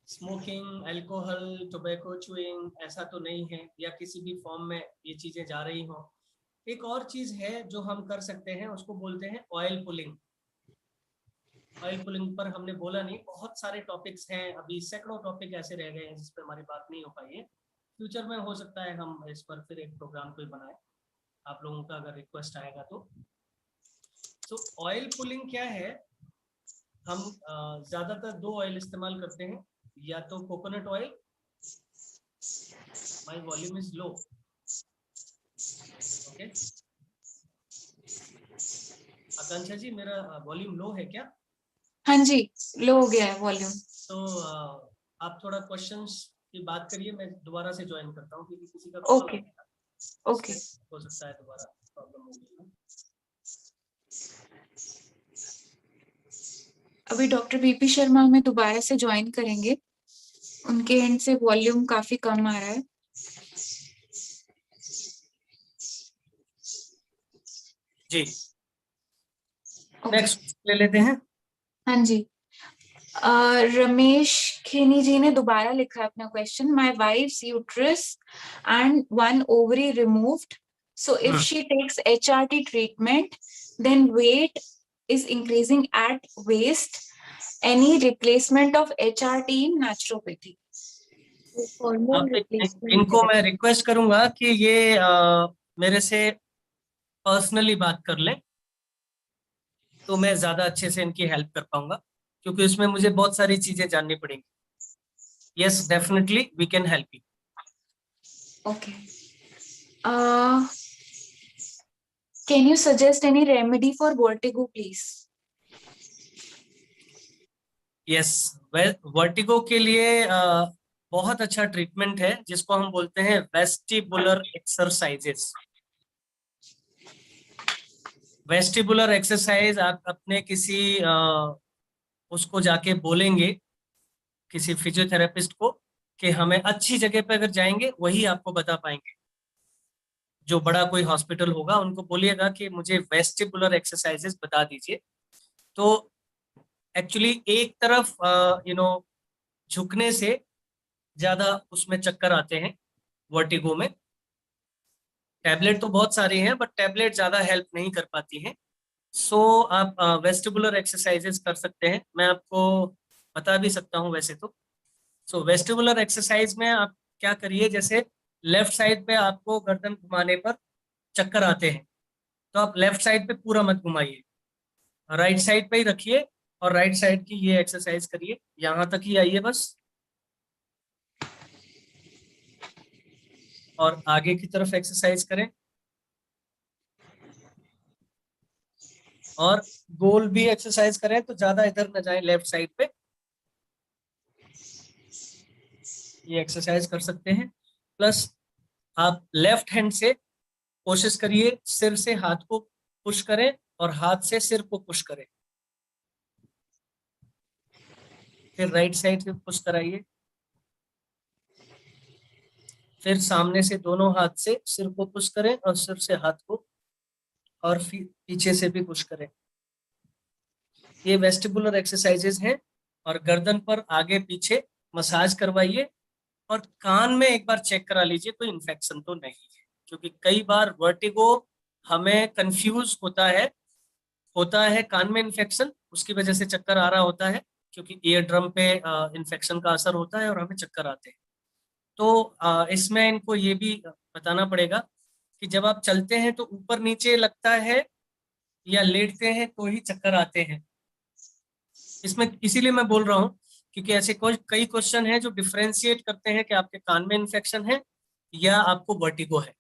स्मोकिंग, अल्कोहल, टोबैको, च्यूइंग, ऐसा तो नहीं है, या किसी भी फॉर्म में ये चीज़ें जा रही हों। एक और चीज़ है जो हम कर सकते हैं, उसको बोलते हैं ऑयल पुलिंग। ऑयल पुलिंग पर हमने बोला नहीं, बहुत सारे टॉपिक्स हैं, अभी सैकड़ों टॉपिक ऐसे रह गए हैं जिस पर हमारी बात नहीं हो पाई है। फ्यूचर में हो सकता है हम इस पर फिर एक प्रोग्राम कोई बनाए, आप लोगों का अगर रिक्वेस्ट आएगा तो। ऑयल पुलिंग क्या है? हम ज़्यादातर दो ऑयल इस्तेमाल करते हैं, या तो coconut oil. My volume is low, okay. Akanksha ji, मेरा वॉल्यूम लो है क्या? हाँ जी, लो हो गया है वॉल्यूम। तो आप थोड़ा क्वेश्चंस की बात करिए, मैं दोबारा से ज्वाइन करता हूँ क्योंकि किसी का कॉल आ ओके गया, ओके। हो सकता है दोबारा प्रॉब्लम हो गई। अभी डॉक्टर बीपी शर्मा हमें दोबारा से ज्वाइन करेंगे, उनके एंड से वॉल्यूम काफी कम आ रहा है। जी, ओके। नेक्स्ट ले लेते हैं। हाँ जी। रमेश खेनी जी ने दोबारा लिखा है अपना question. My wife's uterus and one ovary removed, so if she takes HRT treatment then weight is increasing at waist, any replacement of HRT in naturopathy? अब Hormone replacement इनको है। मैं रिक्वेस्ट करूंगा कि ये मेरे से पर्सनली बात कर लें, तो मैं ज्यादा अच्छे से इनकी हेल्प कर पाऊंगा, क्योंकि उसमें मुझे बहुत सारी चीजें जाननी पड़ेंगी। Yes, definitely we can help you. Okay. Uh, can you suggest any remedy for vertigo, please? Yes, vertigo के लिए बहुत अच्छा ट्रीटमेंट है जिसको हम बोलते हैं वेस्टिबुलर एक्सरसाइजेस। वेस्टिबुलर एक्सरसाइज आप अपने किसी उसको जाके बोलेंगे, किसी फिजियोथेरेपिस्ट को, कि हमें अच्छी जगह पे अगर जाएंगे वही आपको बता पाएंगे। जो बड़ा कोई हॉस्पिटल होगा उनको बोलिएगा कि मुझे वेस्टिबुलर एक्सरसाइजेस बता दीजिए। तो एक्चुअली एक तरफ झुकने से ज्यादा उसमें चक्कर आते हैं वर्टिगो में। टैबलेट तो बहुत सारी हैं, बट टैबलेट ज्यादा हेल्प नहीं कर पाती हैं। आप वेस्टिबुलर एक्सरसाइजेस कर सकते हैं, मैं आपको बता भी सकता हूँ वैसे तो। वेस्टिबुलर एक्सरसाइज में आप क्या करिए, जैसे लेफ्ट साइड पे आपको गर्दन घुमाने पर चक्कर आते हैं, तो आप लेफ्ट साइड पे पूरा मत घुमाइए, राइट साइड पे ही रखिए, और राइट साइड की ये एक्सरसाइज करिए, यहाँ तक ही आइए बस, और आगे की तरफ एक्सरसाइज करें, और गोल भी एक्सरसाइज करें, तो ज्यादा इधर न जाए लेफ्ट साइड पे। ये एक्सरसाइज कर सकते हैं। प्लस आप लेफ्ट हैंड से कोशिश करिए सिर से हाथ को पुश करें, और हाथ से सिर को पुश करें। फिर राइट साइड से पुश कराइए, फिर सामने से दोनों हाथ से सिर को पुश करें, और सिर से हाथ को, और फिर पीछे से भी पुश करें। ये वेस्टिबुलर एक्सरसाइजेज हैं। और गर्दन पर आगे पीछे मसाज करवाइए, और कान में एक बार चेक करा लीजिए कोई इन्फेक्शन तो नहीं है, क्योंकि कई बार वर्टिगो हमें कंफ्यूज होता है कान में इन्फेक्शन, उसकी वजह से चक्कर आ रहा होता है, क्योंकि ईयर ड्रम पे इन्फेक्शन का असर होता है और हमें चक्कर आते हैं। तो इसमें इनको ये भी बताना पड़ेगा कि जब आप चलते हैं तो ऊपर नीचे लगता है, या लेटते हैं तो ही चक्कर आते हैं। इसमें इसीलिए मैं बोल रहा हूँ, क्योंकि ऐसे कई क्वेश्चन हैं जो डिफरेंशिएट करते हैं कि आपके कान में इन्फेक्शन है या आपको वर्टिगो है।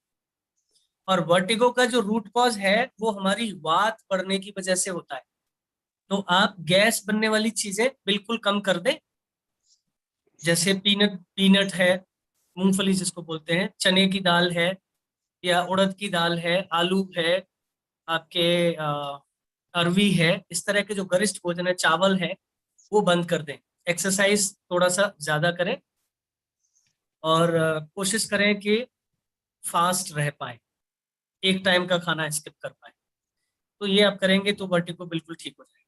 और वर्टिगो का जो रूट कॉज है वो हमारी वात बढ़ने की वजह से होता है। तो आप गैस बनने वाली चीजें बिल्कुल कम कर दें, जैसे पीनट पीनट है, मूंगफली जिसको बोलते हैं, चने की दाल है, या उड़द की दाल है, आलू है, आपके अरवी है, इस तरह के जो गरिष्ठ भोजन है, चावल है, वो बंद कर दें। एक्सरसाइज थोड़ा सा ज्यादा करें और कोशिश करें कि फास्ट रह पाए, एक टाइम का खाना स्किप कर पाए। तो ये आप करेंगे तो वर्टिगो बिल्कुल ठीक हो जाएगा।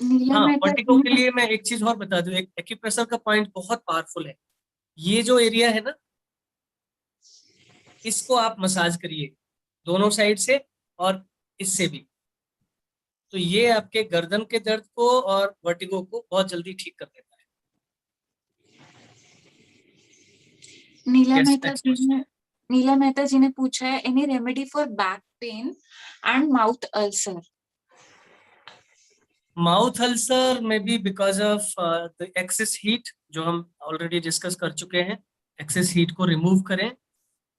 नीला हाँ, मेहता जी वर्टिगो के ने लिए मैं एक चीज और बता दूं, एक एक्यूप्रेशर का पॉइंट बहुत पावरफुल है। ये जो एरिया है ना, इसको आप मसाज करिए दोनों साइड से और इससे भी। तो ये आपके गर्दन के दर्द को और वर्टिगो को बहुत जल्दी ठीक कर देता है। Neela yes, Mehta next ji question. ने नीला मेहता जी ने पूछा है, any remedy for back pain and mouth ulcer? Mouth ulcer में be because of the excess heat, जो हम ऑलरेडी डिस्कस कर चुके हैं। एक्सेस हीट को रिमूव करें।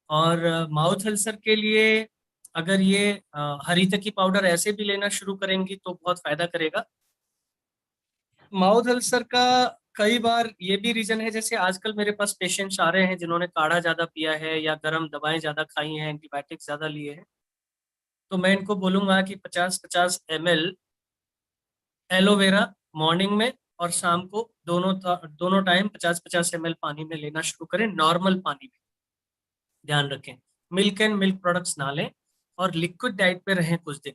और माउथ अल्सर के लिए अगर ये हरी तकी पाउडर ऐसे भी लेना शुरू करेंगी तो बहुत फायदा करेगा। माउथ अल्सर का कई बार ये भी रीजन है, जैसे आजकल मेरे पास पेशेंट्स आ रहे हैं जिन्होंने काढ़ा ज्यादा पिया है या गर्म दवाएं ज्यादा खाई हैं, एंटीबायोटिक्स ज्यादा लिए हैं। तो मैं इनको बोलूंगा कि 50-50 ml एलोवेरा मॉर्निंग में और शाम को दोनों टाइम 50-50 ml पानी में लेना शुरू करें, नॉर्मल पानी में। ध्यान रखें, मिल्क एंड मिल्क प्रोडक्ट्स ना लें और लिक्विड डाइट पे रहें कुछ दिन,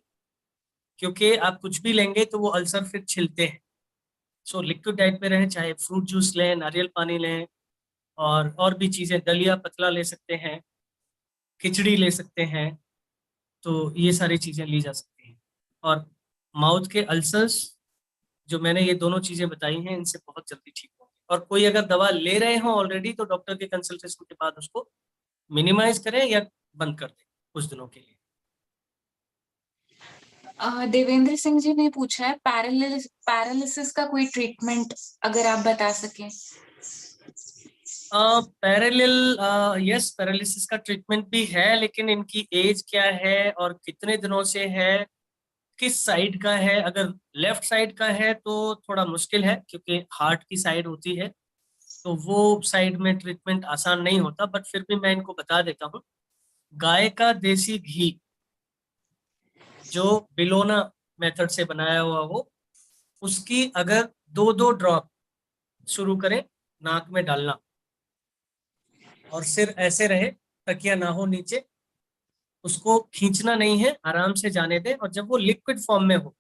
क्योंकि आप कुछ भी लेंगे तो वो अल्सर फिर छिलते हैं। सो लिक्विड डाइट पे रहें, चाहे फ्रूट जूस लें, नारियल पानी लें, और भी चीजें, दलिया पतला ले सकते हैं, खिचड़ी ले सकते हैं। तो ये सारी चीजें ली जा सकती हैं। और माउथ के अल्सर्स, जो मैंने ये दोनों चीजें बताई हैं, इनसे बहुत जल्दी ठीक होंगे। और कोई अगर दवा ले रहे हो ऑलरेडी तो डॉक्टर के कंसल्टेशन के बाद उसको मिनिमाइज करें या बंद कर दें कुछ दिनों के लिए। देवेंद्र सिंह जी ने पूछा है, पैरालिसिस का कोई ट्रीटमेंट अगर आप बता सकें? पैरेलल, यस, पैरालिसिस का ट्रीटमेंट भी है, लेकिन इनकी एज क्या है और कितने दिनों से है, किस साइड का है। अगर लेफ्ट साइड का है तो थोड़ा मुश्किल है, क्योंकि हार्ट की साइड होती है, तो वो साइड में ट्रीटमेंट आसान नहीं होता। बट फिर भी मैं इनको बता देता हूँ, गाय का देसी घी जो बिलोना मेथड से बनाया हुआ हो, उसकी अगर 2-2 ड्रॉप शुरू करें नाक में डालना, और सिर ऐसे रहे, तकिया ना हो नीचे, उसको खींचना नहीं है, आराम से जाने दें। और जब वो लिक्विड फॉर्म में हो,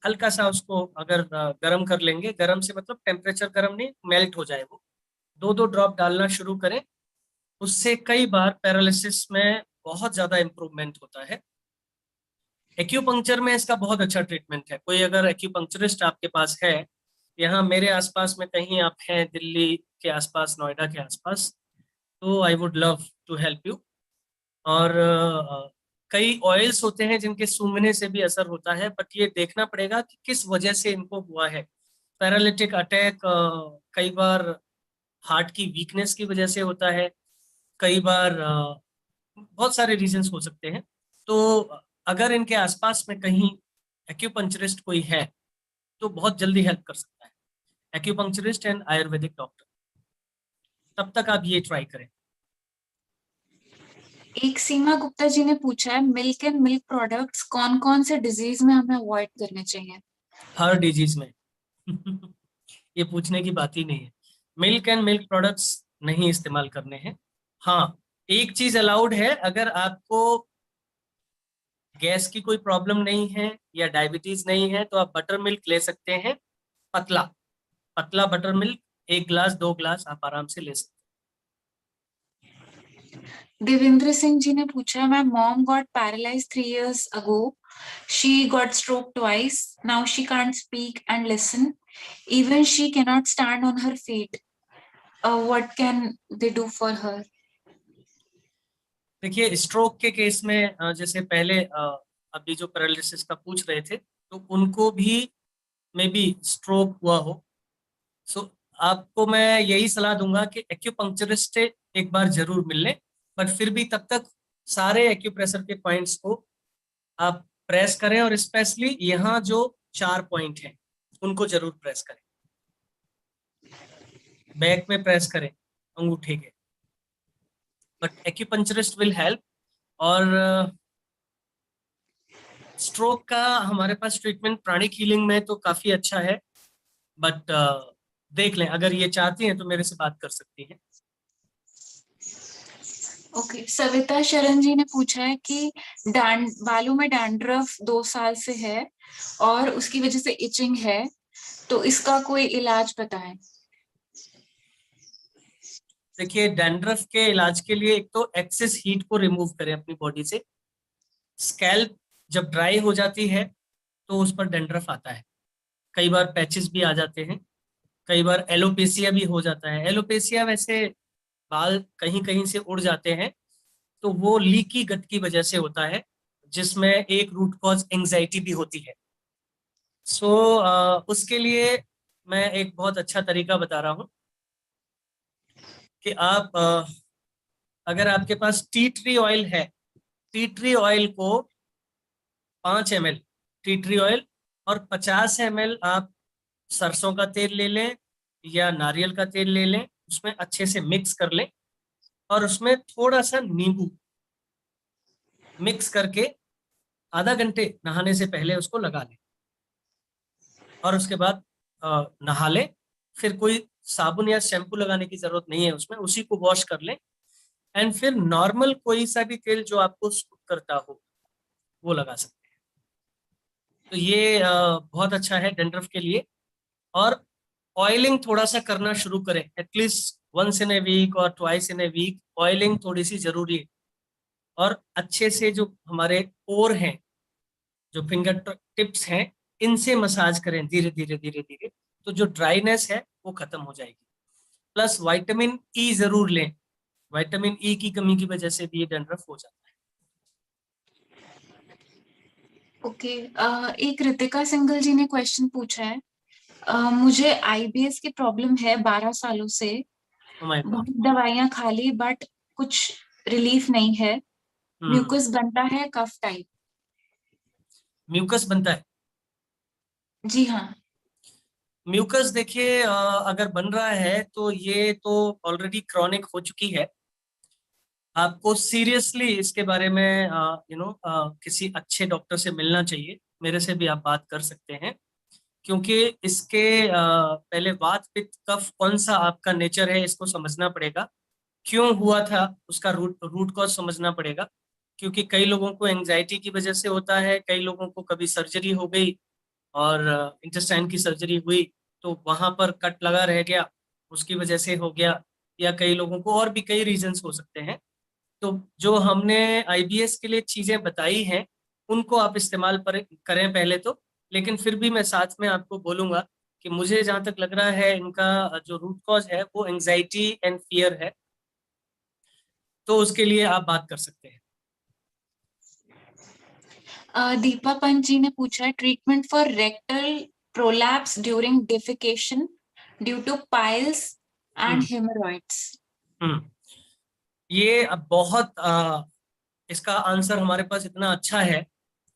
हल्का सा उसको अगर गर्म कर लेंगे, गर्म से मतलब टेम्परेचर गर्म नहीं, मेल्ट हो जाए वो, 2-2 ड्रॉप डालना शुरू करें। उससे कई बार पैरालिसिस में बहुत ज्यादा इंप्रूवमेंट होता है। एक्यूपंक्चर में इसका बहुत अच्छा ट्रीटमेंट है। कोई अगर एक्यूपंक्चरिस्ट आपके पास है, यहाँ मेरे आसपास में कहीं आप हैं, दिल्ली के आसपास, नोएडा के आसपास, तो I would love to help you. और कई ऑयल्स होते हैं जिनके सूंघने से भी असर होता है, बट ये देखना पड़ेगा कि किस वजह से इनको हुआ है। पैरालिटिक अटैक कई बार हार्ट की वीकनेस की वजह से होता है, कई बार बहुत सारे रीजंस हो सकते हैं। तो अगर इनके आसपास में कहीं एक्यूपंक्चरिस्ट कोई है तो बहुत जल्दी हेल्प कर सकता है, एक्यूपंक्चरिस्ट एंड आयुर्वेदिक डॉक्टर। तब तक आप ये ट्राई करें। एक सीमा गुप्ता जी ने पूछा है, मिल्क एंड मिल्क प्रोडक्ट्स कौन कौन से डिजीज में हमें अवॉइड करने चाहिए? हर डिजीज में। ये पूछने की बात ही नहीं है। मिल्क एंड मिल्क प्रोडक्ट्स नहीं इस्तेमाल करने हैं। हाँ, एक चीज अलाउड है, अगर आपको गैस की कोई प्रॉब्लम नहीं है या डायबिटीज नहीं है तो आप बटर मिल्क ले सकते हैं, पतला पतला बटर मिल्क, 1 ग्लास 2 ग्लास आप आराम से ले सकते देवेंद्र सिंह जी ने पूछा है, my mom got paralysed 3 years ago. She got stroke twice. Now she can't speak and listen. Even she cannot stand on her feet. What can they do for her? हैं। देखिए, स्ट्रोक के केस में जैसे पहले अभी जो paralysis का पूछ रहे थे, तो उनको भी मे बी स्ट्रोक हुआ हो। सो आपको मैं यही सलाह दूंगा कि एक्यूपंक्चरिस्ट से एक बार जरूर मिल लें। बट फिर भी तब तक सारे एक्यूप्रेशर के पॉइंट्स को आप प्रेस करें, और स्पेशली यहाँ जो 4 पॉइंट हैं उनको जरूर प्रेस करें, बैक में प्रेस करें अंगूठे के। But acupuncturist will help. और स्ट्रोक का हमारे पास ट्रीटमेंट प्राणिक हीलिंग में तो काफी अच्छा है, बट देख लें, अगर ये चाहती हैं तो मेरे से बात कर सकती हैं। ओके, सविता शरण जी ने पूछा है कि बालों में डैंड्रफ 2 साल से है और उसकी वजह से इचिंग है, तो इसका कोई इलाज बताएं। देखिए, डैंड्रफ के इलाज के लिए एक तो एक्सेस हीट को रिमूव करें अपनी बॉडी से। स्कैल्प जब ड्राई हो जाती है तो उस पर डैंड्रफ आता है, कई बार पैचेस भी आ जाते हैं, कई बार एलोपेसिया भी हो जाता है। एलोपेसिया वैसे बाल कहीं कहीं से उड़ जाते हैं, तो वो लीकी गट की वजह से होता है, जिसमें एक रूट कॉज एंजाइटी भी होती है। सो उसके लिए मैं एक बहुत अच्छा तरीका बता रहा हूँ कि आप अगर आपके पास टी ट्री ऑयल है, टी ट्री ऑयल को 5 ml टी ट्री ऑयल और 50 ml आप सरसों का तेल ले लें या नारियल का तेल ले लें, उसमें अच्छे से मिक्स कर लें और उसमें थोड़ा सा नींबू मिक्स करके आधा घंटे नहाने से पहले उसको लगा लें और उसके बाद नहा लें। फिर कोई साबुन या शैम्पू लगाने की जरूरत नहीं है उसमें, उसी को वॉश कर लें। एंड फिर नॉर्मल कोई सा भी तेल जो आपको सूट करता हो वो लगा सकते हैं। तो ये बहुत अच्छा है डैंड्रफ के लिए। और ऑयलिंग थोड़ा सा करना शुरू करें, at least once in a week और twice in a week oiling थोड़ी सी जरूरी है। और अच्छे से जो हमारे पोर हैं, जो फिंगर टिप्स हैं, इनसे मसाज करें धीरे धीरे धीरे धीरे, तो जो ड्राइनेस है वो खत्म हो जाएगी। प्लस विटामिन ई जरूर लें, विटामिन ई की कमी की वजह से भी ये डैंड्रफ हो जाता है। ओके, एक रितिका सिंगल जी ने क्वेश्चन पूछा है। मुझे आईबीएस की प्रॉब्लम है 12 सालों से। Oh my God. बहुत दवाइयां खा ली बट कुछ रिलीफ नहीं है। हम्म। म्यूकस बनता है कफ टाइप। म्यूकस बनता है। जी हाँ। म्यूकस देखिए, अगर बन रहा है तो ये तो ऑलरेडी क्रॉनिक हो चुकी है। आपको सीरियसली इसके बारे में किसी अच्छे डॉक्टर से मिलना चाहिए। मेरे से भी आप बात कर सकते हैं, क्योंकि इसके पहले वात पित्त कफ कौन सा आपका नेचर है इसको समझना पड़ेगा। क्यों हुआ था उसका रूट रूट कॉज समझना पड़ेगा। क्योंकि कई लोगों को एंजाइटी की वजह से होता है, कई लोगों को कभी सर्जरी हो गई और इंटेस्टाइन की सर्जरी हुई तो वहां पर कट लगा रह गया, उसकी वजह से हो गया। या कई लोगों को और भी कई रीजंस हो सकते हैं। तो जो हमने आईबीएस के लिए चीजें बताई हैं उनको आप इस्तेमाल पर करें पहले तो। लेकिन फिर भी मैं साथ में आपको बोलूंगा कि मुझे जहां तक लग रहा है इनका जो रूट कॉज है वो एंजाइटी एंड फियर है, तो उसके लिए आप बात कर सकते हैं। दीपा पंत जी ने पूछा है treatment for rectal prolapse during defecation due to piles and hmm. Hemorrhoids. Hmm. ये अब बहुत इसका आंसर हमारे पास इतना अच्छा है।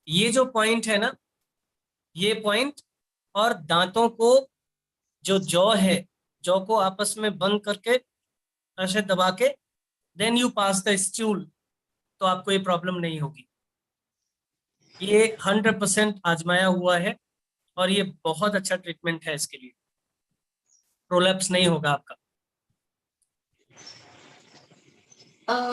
ये जो पॉइंट है ना, ये पॉइंट और दांतों को, जो जॉ है, जॉ को आपस में बंद करके ऐसे दबा के then you pass the stool, तो आपको ये प्रॉब्लम नहीं होगी। ये 100% आजमाया हुआ है और ये बहुत अच्छा ट्रीटमेंट है इसके लिए। प्रोलैप्स नहीं होगा आपका।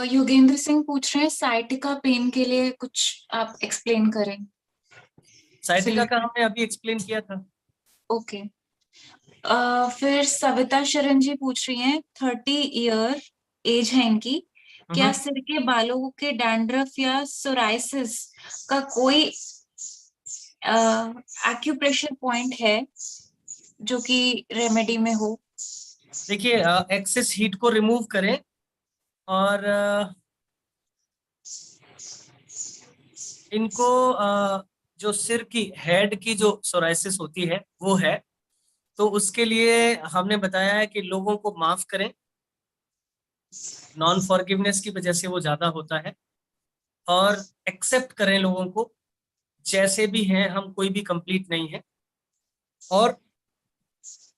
योगेंद्र सिंह पूछ रहे हैं साइटिका पेन के लिए कुछ आप एक्सप्लेन करें। साइटिका का सोल्यूशन। हमने अभी एक्सप्लेन किया था। ओके। फिर सविता शरण जी पूछ रही हैं 30 ईयर एज है इनकी। क्या हम्म। सिर के बालों के डैंड्रफ या सोराइसिस का कोई एक्यूप्रेशर पॉइंट है जो कि रेमेडी में हो। देखिए, एक्सेस हीट को रिमूव करें और इनको जो सिर की हेड की जो सोराइसिस होती है वो है, तो उसके लिए हमने बताया है कि लोगों को माफ करें। नॉन फॉरगिवनेस की वजह से वो ज्यादा होता है। और एक्सेप्ट करें लोगों को जैसे भी हैं, हम कोई भी कंप्लीट नहीं है। और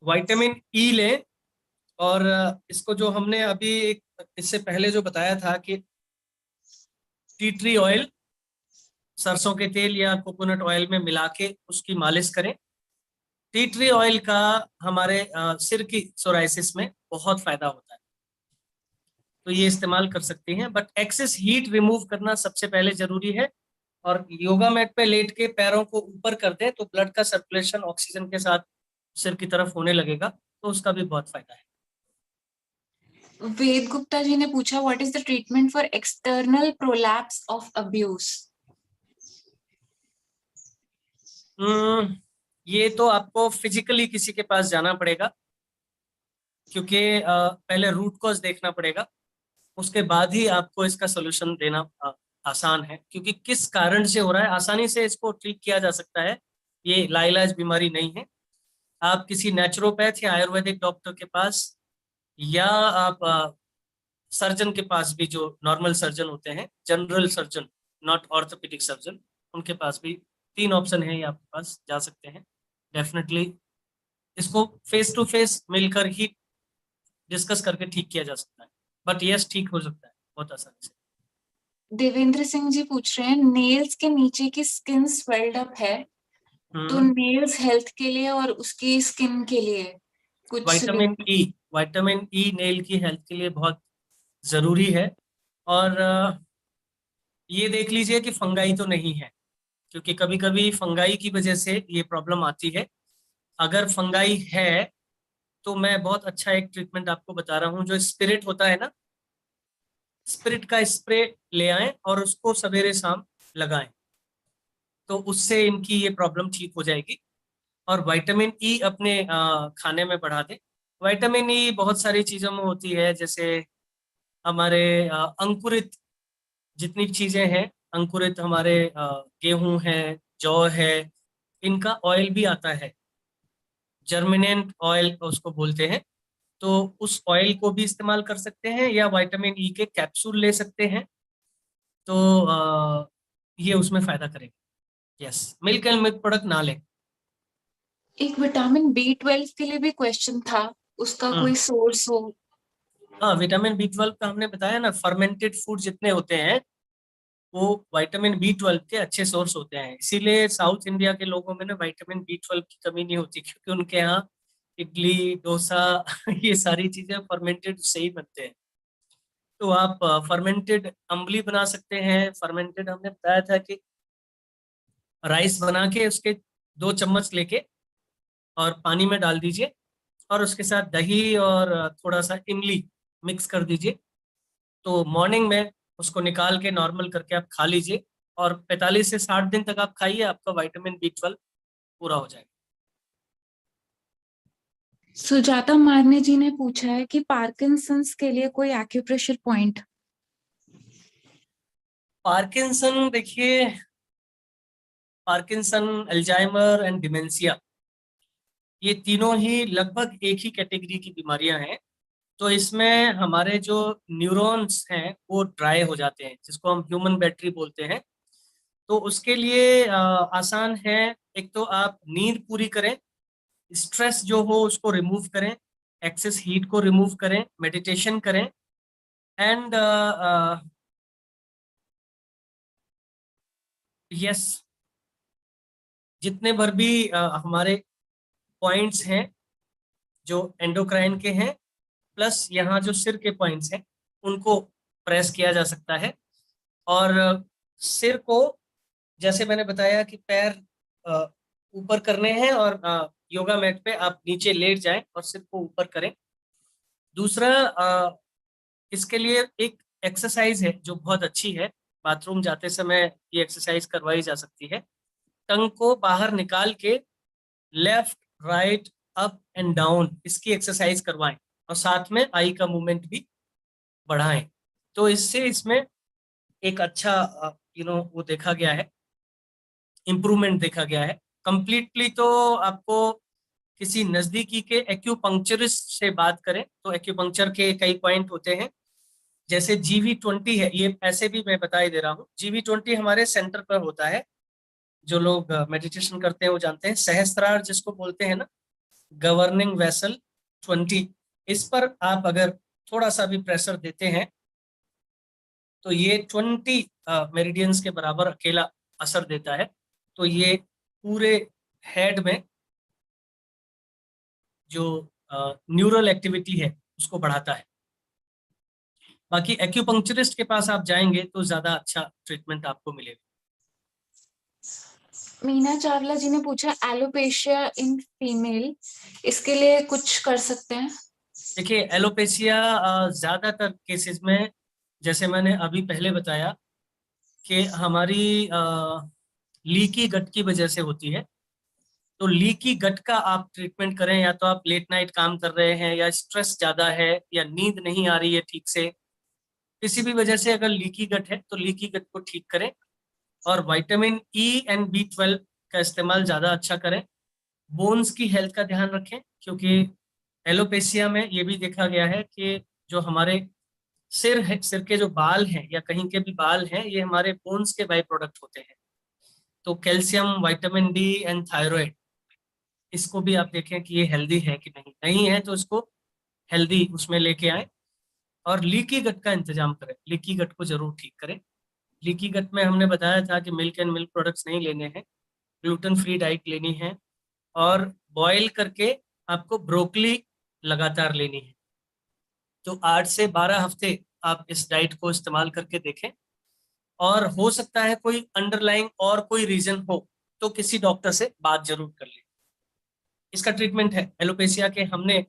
विटामिन ई लें। और इसको जो हमने अभी एक इससे पहले जो बताया था कि टी ट्री ऑयल सरसों के तेल या कोकोनट ऑयल में मिला के उसकी मालिश करें। टी ट्री ऑयल का हमारे सिर की सोराइसिस में बहुत फायदा होता है, तो ये इस्तेमाल कर सकती हैं। बट एक्सेस हीट रिमूव करना सबसे पहले जरूरी है, और योगा मैट पे लेट के पैरों को ऊपर कर दें तो ब्लड का सर्कुलेशन ऑक्सीजन के साथ सिर की तरफ होने लगेगा, तो उसका भी बहुत फायदा है। वेद गुप्ता जी ने पूछा, what is the treatment for external prolapse of abuse? ये तो आपको फिजिकली किसी के पास जाना पड़ेगा, क्योंकि पहले रूट कॉज देखना पड़ेगा, उसके बाद ही आपको इसका सोल्यूशन देना आसान है। क्योंकि किस कारण से हो रहा है, आसानी से इसको ट्रीट किया जा सकता है, ये लाइलाज बीमारी नहीं है। आप किसी नेचुरोपैथ या आयुर्वेदिक डॉक्टर के पास, या आप सर्जन के पास भी, जो नॉर्मल सर्जन होते हैं, general surgeon, not orthopaedic surgeon, उनके पास भी 3 ऑप्शन है, ये आपके पास जा सकते हैं। डेफिनेटली इसको फेस टू फेस मिलकर ही डिस्कस करके ठीक किया जा सकता है, बट यस, ठीक हो सकता है बहुत आसानी से। देवेंद्र सिंह जी पूछ रहे हैं, नेल्स के नीचे की स्किन स्वेल्ड अप है, तो नेल्स हेल्थ के लिए और उसकी स्किन के लिए कुछ vitamin E, vitamin E nail की हेल्थ के लिए बहुत जरूरी है। और ये देख लीजिए कि फंगाई तो नहीं है, क्योंकि कभी कभी फंगाई की वजह से ये प्रॉब्लम आती है। अगर फंगाई है तो मैं बहुत अच्छा एक ट्रीटमेंट आपको बता रहा हूँ, जो स्पिरिट होता है ना, स्पिरिट का स्प्रे ले आएं और उसको सवेरे शाम लगाएं, तो उससे इनकी ये प्रॉब्लम ठीक हो जाएगी। और विटामिन ई अपने खाने में बढ़ा दें। विटामिन ई बहुत सारी चीजों में होती है, जैसे हमारे अंकुरित जितनी चीजें हैं, अंकुरित हमारे गेहूं है, जौ है, इनका ऑयल भी आता है, जर्मिनेंट ऑयल उसको बोलते हैं। तो उस ऑयल को भी इस्तेमाल कर सकते हैं, या विटामिन ई के कैप्सूल ले सकते हैं, तो ये उसमें फायदा करेगा। Yes, milk and milk product ना लें। एक विटामिन B12 के लिए भी क्वेश्चन था, उसका कोई हम्म सोर्स हो? हाँ, विटामिन B12 का हमने बताया ना, फर्मेंटेड फूड जितने होते हैं वो विटामिन B12 के अच्छे सोर्स होते हैं। इसीलिए साउथ इंडिया के लोगों में ना विटामिन B12 की कमी नहीं होती, क्योंकि उनके यहाँ इडली डोसा ये सारी चीजें फर्मेंटेड से ही बनते हैं। तो आप फर्मेंटेड अम्बली बना सकते हैं। फर्मेंटेड हमने बताया था कि राइस बना के उसके 2 चम्मच लेके और पानी में डाल दीजिए, और उसके साथ दही और थोड़ा सा इमली मिक्स कर दीजिए। तो मॉर्निंग में उसको निकाल के नॉर्मल करके आप खा लीजिए, और 45 से 60 दिन तक आप खाइए, आपका विटामिन B12 पूरा हो जाएगा। सुजाता मारने जी ने पूछा है कि पार्किंसंस के लिए कोई एक्यूप्रेशर पॉइंट? पार्किंसन, देखिए, पार्किंसन, अल्जाइमर एंड डिमेंशिया, ये तीनों ही लगभग एक ही कैटेगरी की बीमारियां हैं। तो इसमें हमारे जो न्यूरॉन्स हैं वो ड्राई हो जाते हैं, जिसको हम ह्यूमन बैटरी बोलते हैं। तो उसके लिए आसान है, एक तो आप नींद पूरी करें, स्ट्रेस जो हो उसको रिमूव करें, एक्सेस हीट को रिमूव करें, मेडिटेशन करें, एंड यस, जितने भर भी हमारे पॉइंट्स हैं जो एंडोक्राइन के हैं, प्लस यहाँ जो सिर के पॉइंट्स हैं, उनको प्रेस किया जा सकता है। और सिर को, जैसे मैंने बताया कि पैर अ, ऊपर करने हैं, और योगा मैट पे आप नीचे लेट जाएं और सिर को ऊपर करें। दूसरा, इसके लिए एक एक्सरसाइज है जो बहुत अच्छी है, बाथरूम जाते समय ये एक्सरसाइज करवाई जा सकती है। टंग को बाहर निकाल के left right up and down इसकी एक्सरसाइज करवाएं, और साथ में आई का मूवमेंट भी बढ़ाएं। तो इससे इसमें एक अच्छा वो देखा गया है, इम्प्रूवमेंट देखा गया है। कंप्लीटली तो आपको किसी नजदीकी के एक्यूपंक्चरिस्ट से बात करें, तो एक्यूपंक्चर के कई पॉइंट होते हैं, जैसे GV20 है, ये ऐसे भी मैं बता ही दे रहा हूँ। GV20 हमारे सेंटर पर होता है, जो लोग मेडिटेशन करते हैं वो जानते हैं। सहस्त्रार जिसको बोलते हैं ना, गवर्निंग वेसल 20, इस पर आप अगर थोड़ा सा भी प्रेशर देते हैं तो ये 20 मेरिडियंस के बराबर अकेला असर देता है। तो ये पूरे हेड में जो न्यूरल एक्टिविटी है उसको बढ़ाता है। बाकी एक्यूपंक्चरिस्ट के पास आप जाएंगे तो ज्यादा अच्छा ट्रीटमेंट आपको मिलेगा। मीना चावला जी ने पूछा एलोपेशिया इन फीमेल, इसके लिए कुछ कर सकते हैं? देखिए एलोपेशिया ज्यादातर केसेस में, जैसे मैंने अभी पहले बताया कि हमारी लीकी गट की वजह से होती है। तो लीकी गट का आप ट्रीटमेंट करें, या तो आप लेट नाइट काम कर रहे हैं, या स्ट्रेस ज्यादा है, या नींद नहीं आ रही है ठीक से, किसी भी वजह से अगर लीकी गट है तो लीकी गट को ठीक करें। और विटामिन ई एंड B12 का इस्तेमाल ज्यादा अच्छा करें। बोन्स की हेल्थ का ध्यान रखें, क्योंकि एलोपेशिया में ये भी देखा गया है कि जो हमारे सिर है, सिर के जो बाल हैं या कहीं के भी बाल हैं, ये हमारे बोन्स के बाई प्रोडक्ट होते हैं। तो calcium, vitamin D and thyroid, इसको भी आप देखें कि ये हेल्दी है कि नहीं, नहीं है तो इसको हेल्दी उसमें लेके आए। और लीकी गट का इंतजाम करें, लीकी गट को जरूर ठीक करें। लीकी गट में हमने बताया था कि मिल्क एंड मिल्क प्रोडक्ट्स नहीं लेने हैं, ग्लूटेन फ्री डाइट लेनी है, और बॉईल करके आपको ब्रोकली लगातार लेनी है। तो 8 से 12 हफ्ते आप इस डाइट को इस्तेमाल करके देखें। और हो सकता है कोई अंडरलाइंग और कोई रीजन हो तो किसी डॉक्टर से बात जरूर कर लें। इसका ट्रीटमेंट है एलोपेशिया के, हमने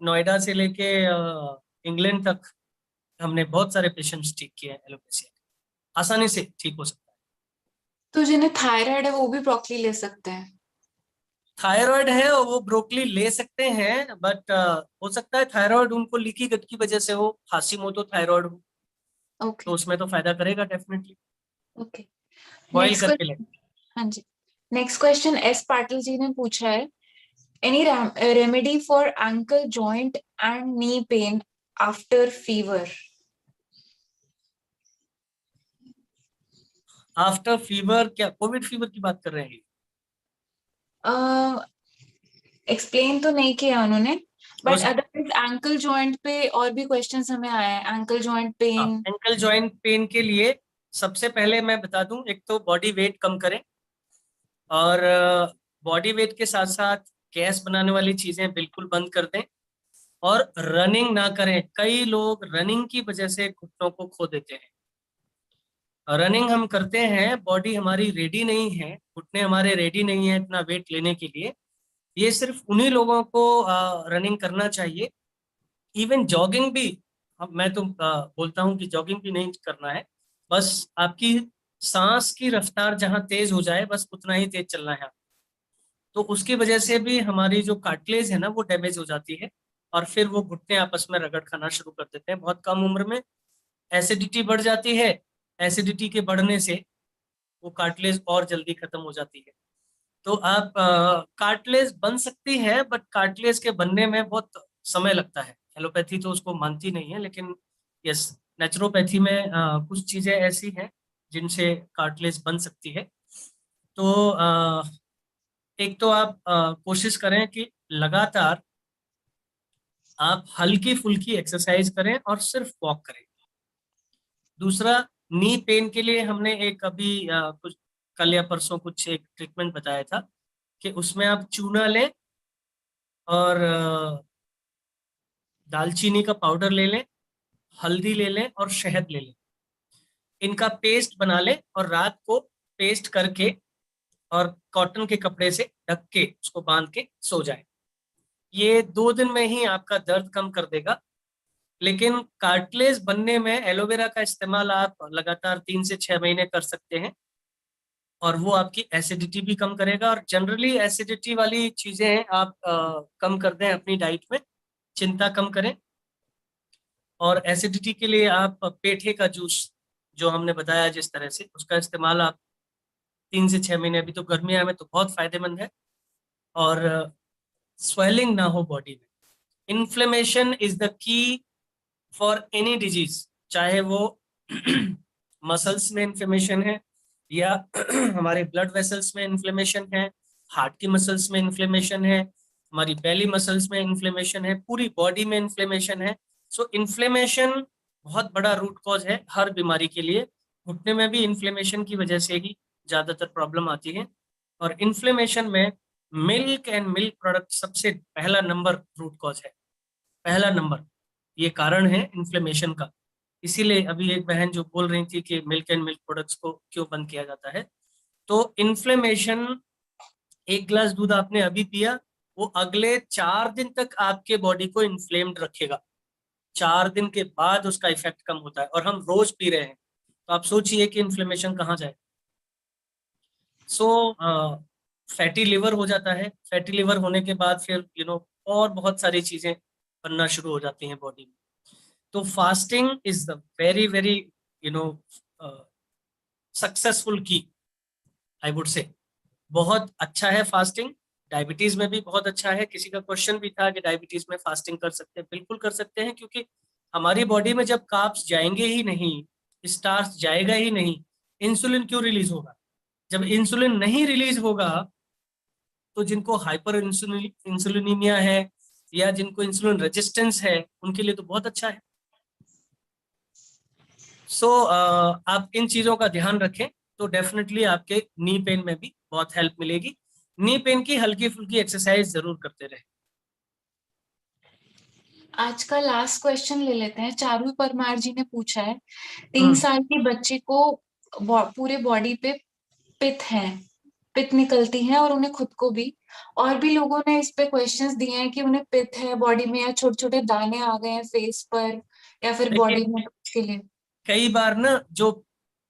नोएडा से लेके इंग्लैंड तक हमने बहुत सारे पेशेंट्स ठीक किए हैं एलोपेशिया के, आसानी से ठीक हो सकता है। तो जिन्हें थायराइड है वो भी ब्रोकली ले सकते हैं? थायराइड है और वो ब्रोकली ले सकते हैं, बट हो सकता है थायराइड उनको लीकी गट की वजह से हो, हाशिमोटो थायराइड हो, ओके। तो उसमें तो फायदा करेगा डेफिनेटली। ओके। बॉईल नेक्स्ट करके ले। क्वेश्चन। हाँ जी। Next question S Patil ji ने पूछा है, any remedy for ankle joint and knee pain after fever? After fever, क्या कोविड फीवर की बात कर रहे हैं? एक्सप्लेन तो नहीं किया उन्होंने, बट रोज अदरवाइज एंकल जॉइंट पे और भी क्वेश्चंस हमें आए हैं, ankle joint pain. Ankle joint pain के लिए सबसे पहले मैं बता दूं, एक तो बॉडी वेट कम करें, और बॉडी वेट के साथ साथ गैस बनाने वाली चीजें बिल्कुल बंद कर दें, और रनिंग ना करें। कई लोग रनिंग की वजह से घुटनों को खो देते हैं। रनिंग हम करते हैं, बॉडी हमारी रेडी नहीं है, घुटने हमारे रेडी नहीं है इतना वेट लेने के लिए। ये सिर्फ उन्हीं लोगों को रनिंग करना चाहिए। इवन जॉगिंग भी, मैं तो बोलता हूँ कि जॉगिंग भी नहीं करना है। बस आपकी सांस की रफ्तार जहाँ तेज हो जाए, बस उतना ही तेज चलना है। तो उसकी वजह से भी हमारी जो कार्टिलेज है ना वो डैमेज हो जाती है, और फिर वो घुटने आपस में रगड़ खाना शुरू कर देते हैं बहुत कम उम्र में। एसिडिटी बढ़ जाती है, एसिडिटी के बढ़ने से वो कार्टिलेज और जल्दी खत्म हो जाती है। तो आप कार्टिलेज बन सकती है, बट कार्टिलेज के बनने में बहुत समय लगता है। एलोपैथी तो उसको मानती नहीं है, लेकिन यस, नेचुरोपैथी में कुछ चीजें ऐसी हैं जिनसे कार्टिलेज बन सकती है। तो एक तो आप कोशिश करें कि लगातार आप हल्की फुल्की एक्सरसाइज करें और सिर्फ वॉक करें। दूसरा, नी पेन के लिए हमने एक अभी कुछ कल या परसों कुछ एक ट्रीटमेंट बताया था कि उसमें आप चूना लें, और दालचीनी का पाउडर ले लें, हल्दी ले लें, और शहद ले लें। इनका पेस्ट बना लें और रात को पेस्ट करके और कॉटन के कपड़े से ढक के उसको बांध के सो जाए। ये 2 दिन में ही आपका दर्द कम कर देगा। लेकिन कार्टिलेज बनने में एलोवेरा का इस्तेमाल आप लगातार 3 से 6 महीने कर सकते हैं, और वो आपकी एसिडिटी भी कम करेगा। और जनरली एसिडिटी वाली चीजें आप कम कर दें अपनी डाइट में, चिंता कम करें। और एसिडिटी के लिए आप पेठे का जूस, जो हमने बताया जिस तरह से, उसका इस्तेमाल आप 3 से 6 महीने, अभी तो गर्मियां में तो बहुत फायदेमंद है। और स्वेलिंग ना हो बॉडी में। Inflammation is the key for any disease, चाहे वो मसल्स में इन्फ्लेमेशन है, या हमारे ब्लड वेसल्स में इन्फ्लेमेशन है, हार्ट की मसल्स में इन्फ्लेमेशन है, हमारी बेली मसल्स में इन्फ्लेमेशन है, पूरी बॉडी में इन्फ्लेमेशन है। सो इन्फ्लेमेशन बहुत बड़ा रूट कॉज है हर बीमारी के लिए। घुटने में भी इन्फ्लेमेशन की वजह से ही ज्यादातर प्रॉब्लम आती है, और इन्फ्लेमेशन में मिल्क एंड मिल्क प्रोडक्ट सबसे पहला नंबर रूट कॉज है, पहला नंबर ये कारण है इन्फ्लेमेशन का। इसीलिए अभी एक बहन जो बोल रही थी कि मिल्क एंड मिल्क प्रोडक्ट्स को क्यों बंद किया जाता है, तो इन्फ्लेमेशन, एक गिलास दूध आपने अभी पिया, वो अगले 4 दिन तक आपके बॉडी को इन्फ्लेम्ड रखेगा। 4 दिन के बाद उसका इफेक्ट कम होता है, और हम रोज पी रहे हैं, तो आप सोचिए कि इन्फ्लेमेशन कहाँ जाए। सो फैटी लिवर हो जाता है। फैटी लिवर होने के बाद फिर और बहुत सारी चीजें बनना शुरू हो जाती हैं बॉडी में। तो fasting is the very very you know successful की, आई वुड से। बहुत अच्छा है फास्टिंग, डायबिटीज में भी बहुत अच्छा है। किसी का क्वेश्चन भी था कि डायबिटीज में फास्टिंग कर सकते हैं, बिल्कुल कर सकते हैं, क्योंकि हमारी बॉडी में जब कार्ब्स जाएंगे ही नहीं, स्टार्च जाएगा ही नहीं, इंसुलिन क्यों रिलीज होगा? जब इंसुलिन नहीं रिलीज होगा, तो जिनको हाइपर इंसुलिनीमिया है या जिनको इंसुलिन रेजिस्टेंस है, उनके लिए तो बहुत अच्छा है। सो आप इन चीजों का ध्यान रखें तो डेफिनेटली आपके नी पेन में भी बहुत हेल्प मिलेगी। नी पेन की हल्की फुल्की एक्सरसाइज जरूर करते रहे। आज का लास्ट क्वेश्चन ले लेते हैं। चारू परमार जी ने पूछा है, 3 हम्म। साल की बच्चे को पूरे बॉडी पे पित है, पित निकलती है, और उन्हें खुद को भी, और भी लोगों ने इस पे क्वेश्चंस दिए हैं कि उन्हें पित है बॉडी में, या छोटे छोटे दाने आ गए हैं फेस पर, या फिर देखिए, बॉडी में, के लिए। कई बार ना जो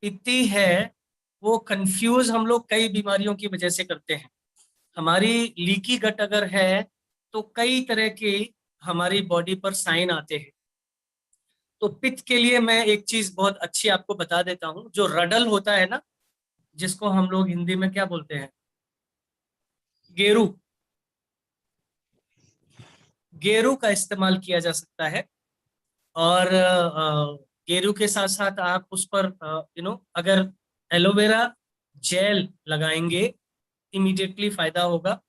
पीती है वो कंफ्यूज हम लोग कई बीमारियों की वजह से करते हैं। हमारी लीकी गट अगर है तो कई तरह के हमारी बॉडी पर साइन आते हैं। तो पित्त के लिए मैं एक चीज बहुत अच्छी आपको बता देता हूँ। जो रडल होता है ना, जिसको हम लोग हिंदी में क्या बोलते हैं, गेरू, गेरू का इस्तेमाल किया जा सकता है। और गेरू के साथ साथ आप उस पर अगर एलोवेरा जेल लगाएंगे, इमीडिएटली फायदा होगा।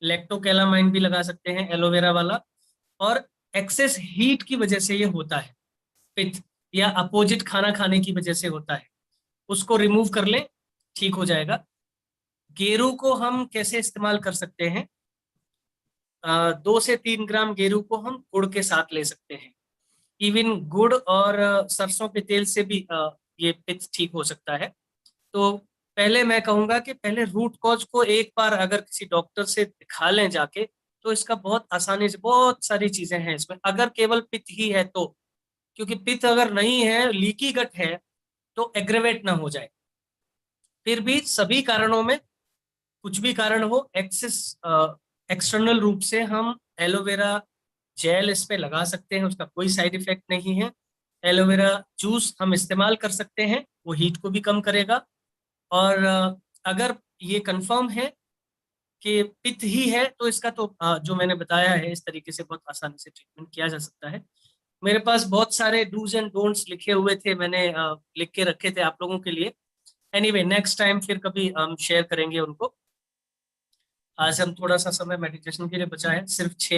लैक्टोकैलामाइन भी लगा सकते हैं एलोवेरा वाला। और एक्सेस हीट की वजह से ये होता है पित्त, या अपोजिट खाना खाने की वजह से होता है, उसको रिमूव कर लें, ठीक हो जाएगा। गेरू को हम कैसे इस्तेमाल कर सकते हैं? 2 से 3 ग्राम गेरू को हम गुड़ के साथ ले सकते हैं। इवन गुड़ और सरसों के तेल से भी ये पित्त ठीक हो सकता है। तो पहले मैं कहूंगा कि पहले रूट कॉज को एक बार अगर किसी डॉक्टर से दिखा लें जाके, तो इसका बहुत आसानी से, बहुत सारी चीजें हैं इसमें, अगर केवल पित्त ही है तो। क्योंकि पित्त अगर नहीं है, लीकी गट है, तो एग्रेवेट ना हो जाए। फिर भी सभी कारणों में, कुछ भी कारण हो, एक्सेस एक्सटर्नल रूप से हम एलोवेरा जेल इस पे लगा सकते हैं, उसका कोई साइड इफेक्ट नहीं है। एलोवेरा जूस हम इस्तेमाल कर सकते हैं, वो हीट को भी कम करेगा। और अगर ये कंफर्म है कि पित्त ही है, तो इसका तो जो मैंने बताया है इस तरीके से बहुत आसानी से ट्रीटमेंट किया जा सकता है। मेरे पास बहुत सारे डूज एंड डोंट्स लिखे हुए थे, मैंने लिख के रखे थे आप लोगों के लिए। एनीवे, नेक्स्ट टाइम फिर कभी हम शेयर करेंगे उनको। आज हम थोड़ा सा समय मेडिटेशन के लिए बचा है, सिर्फ 6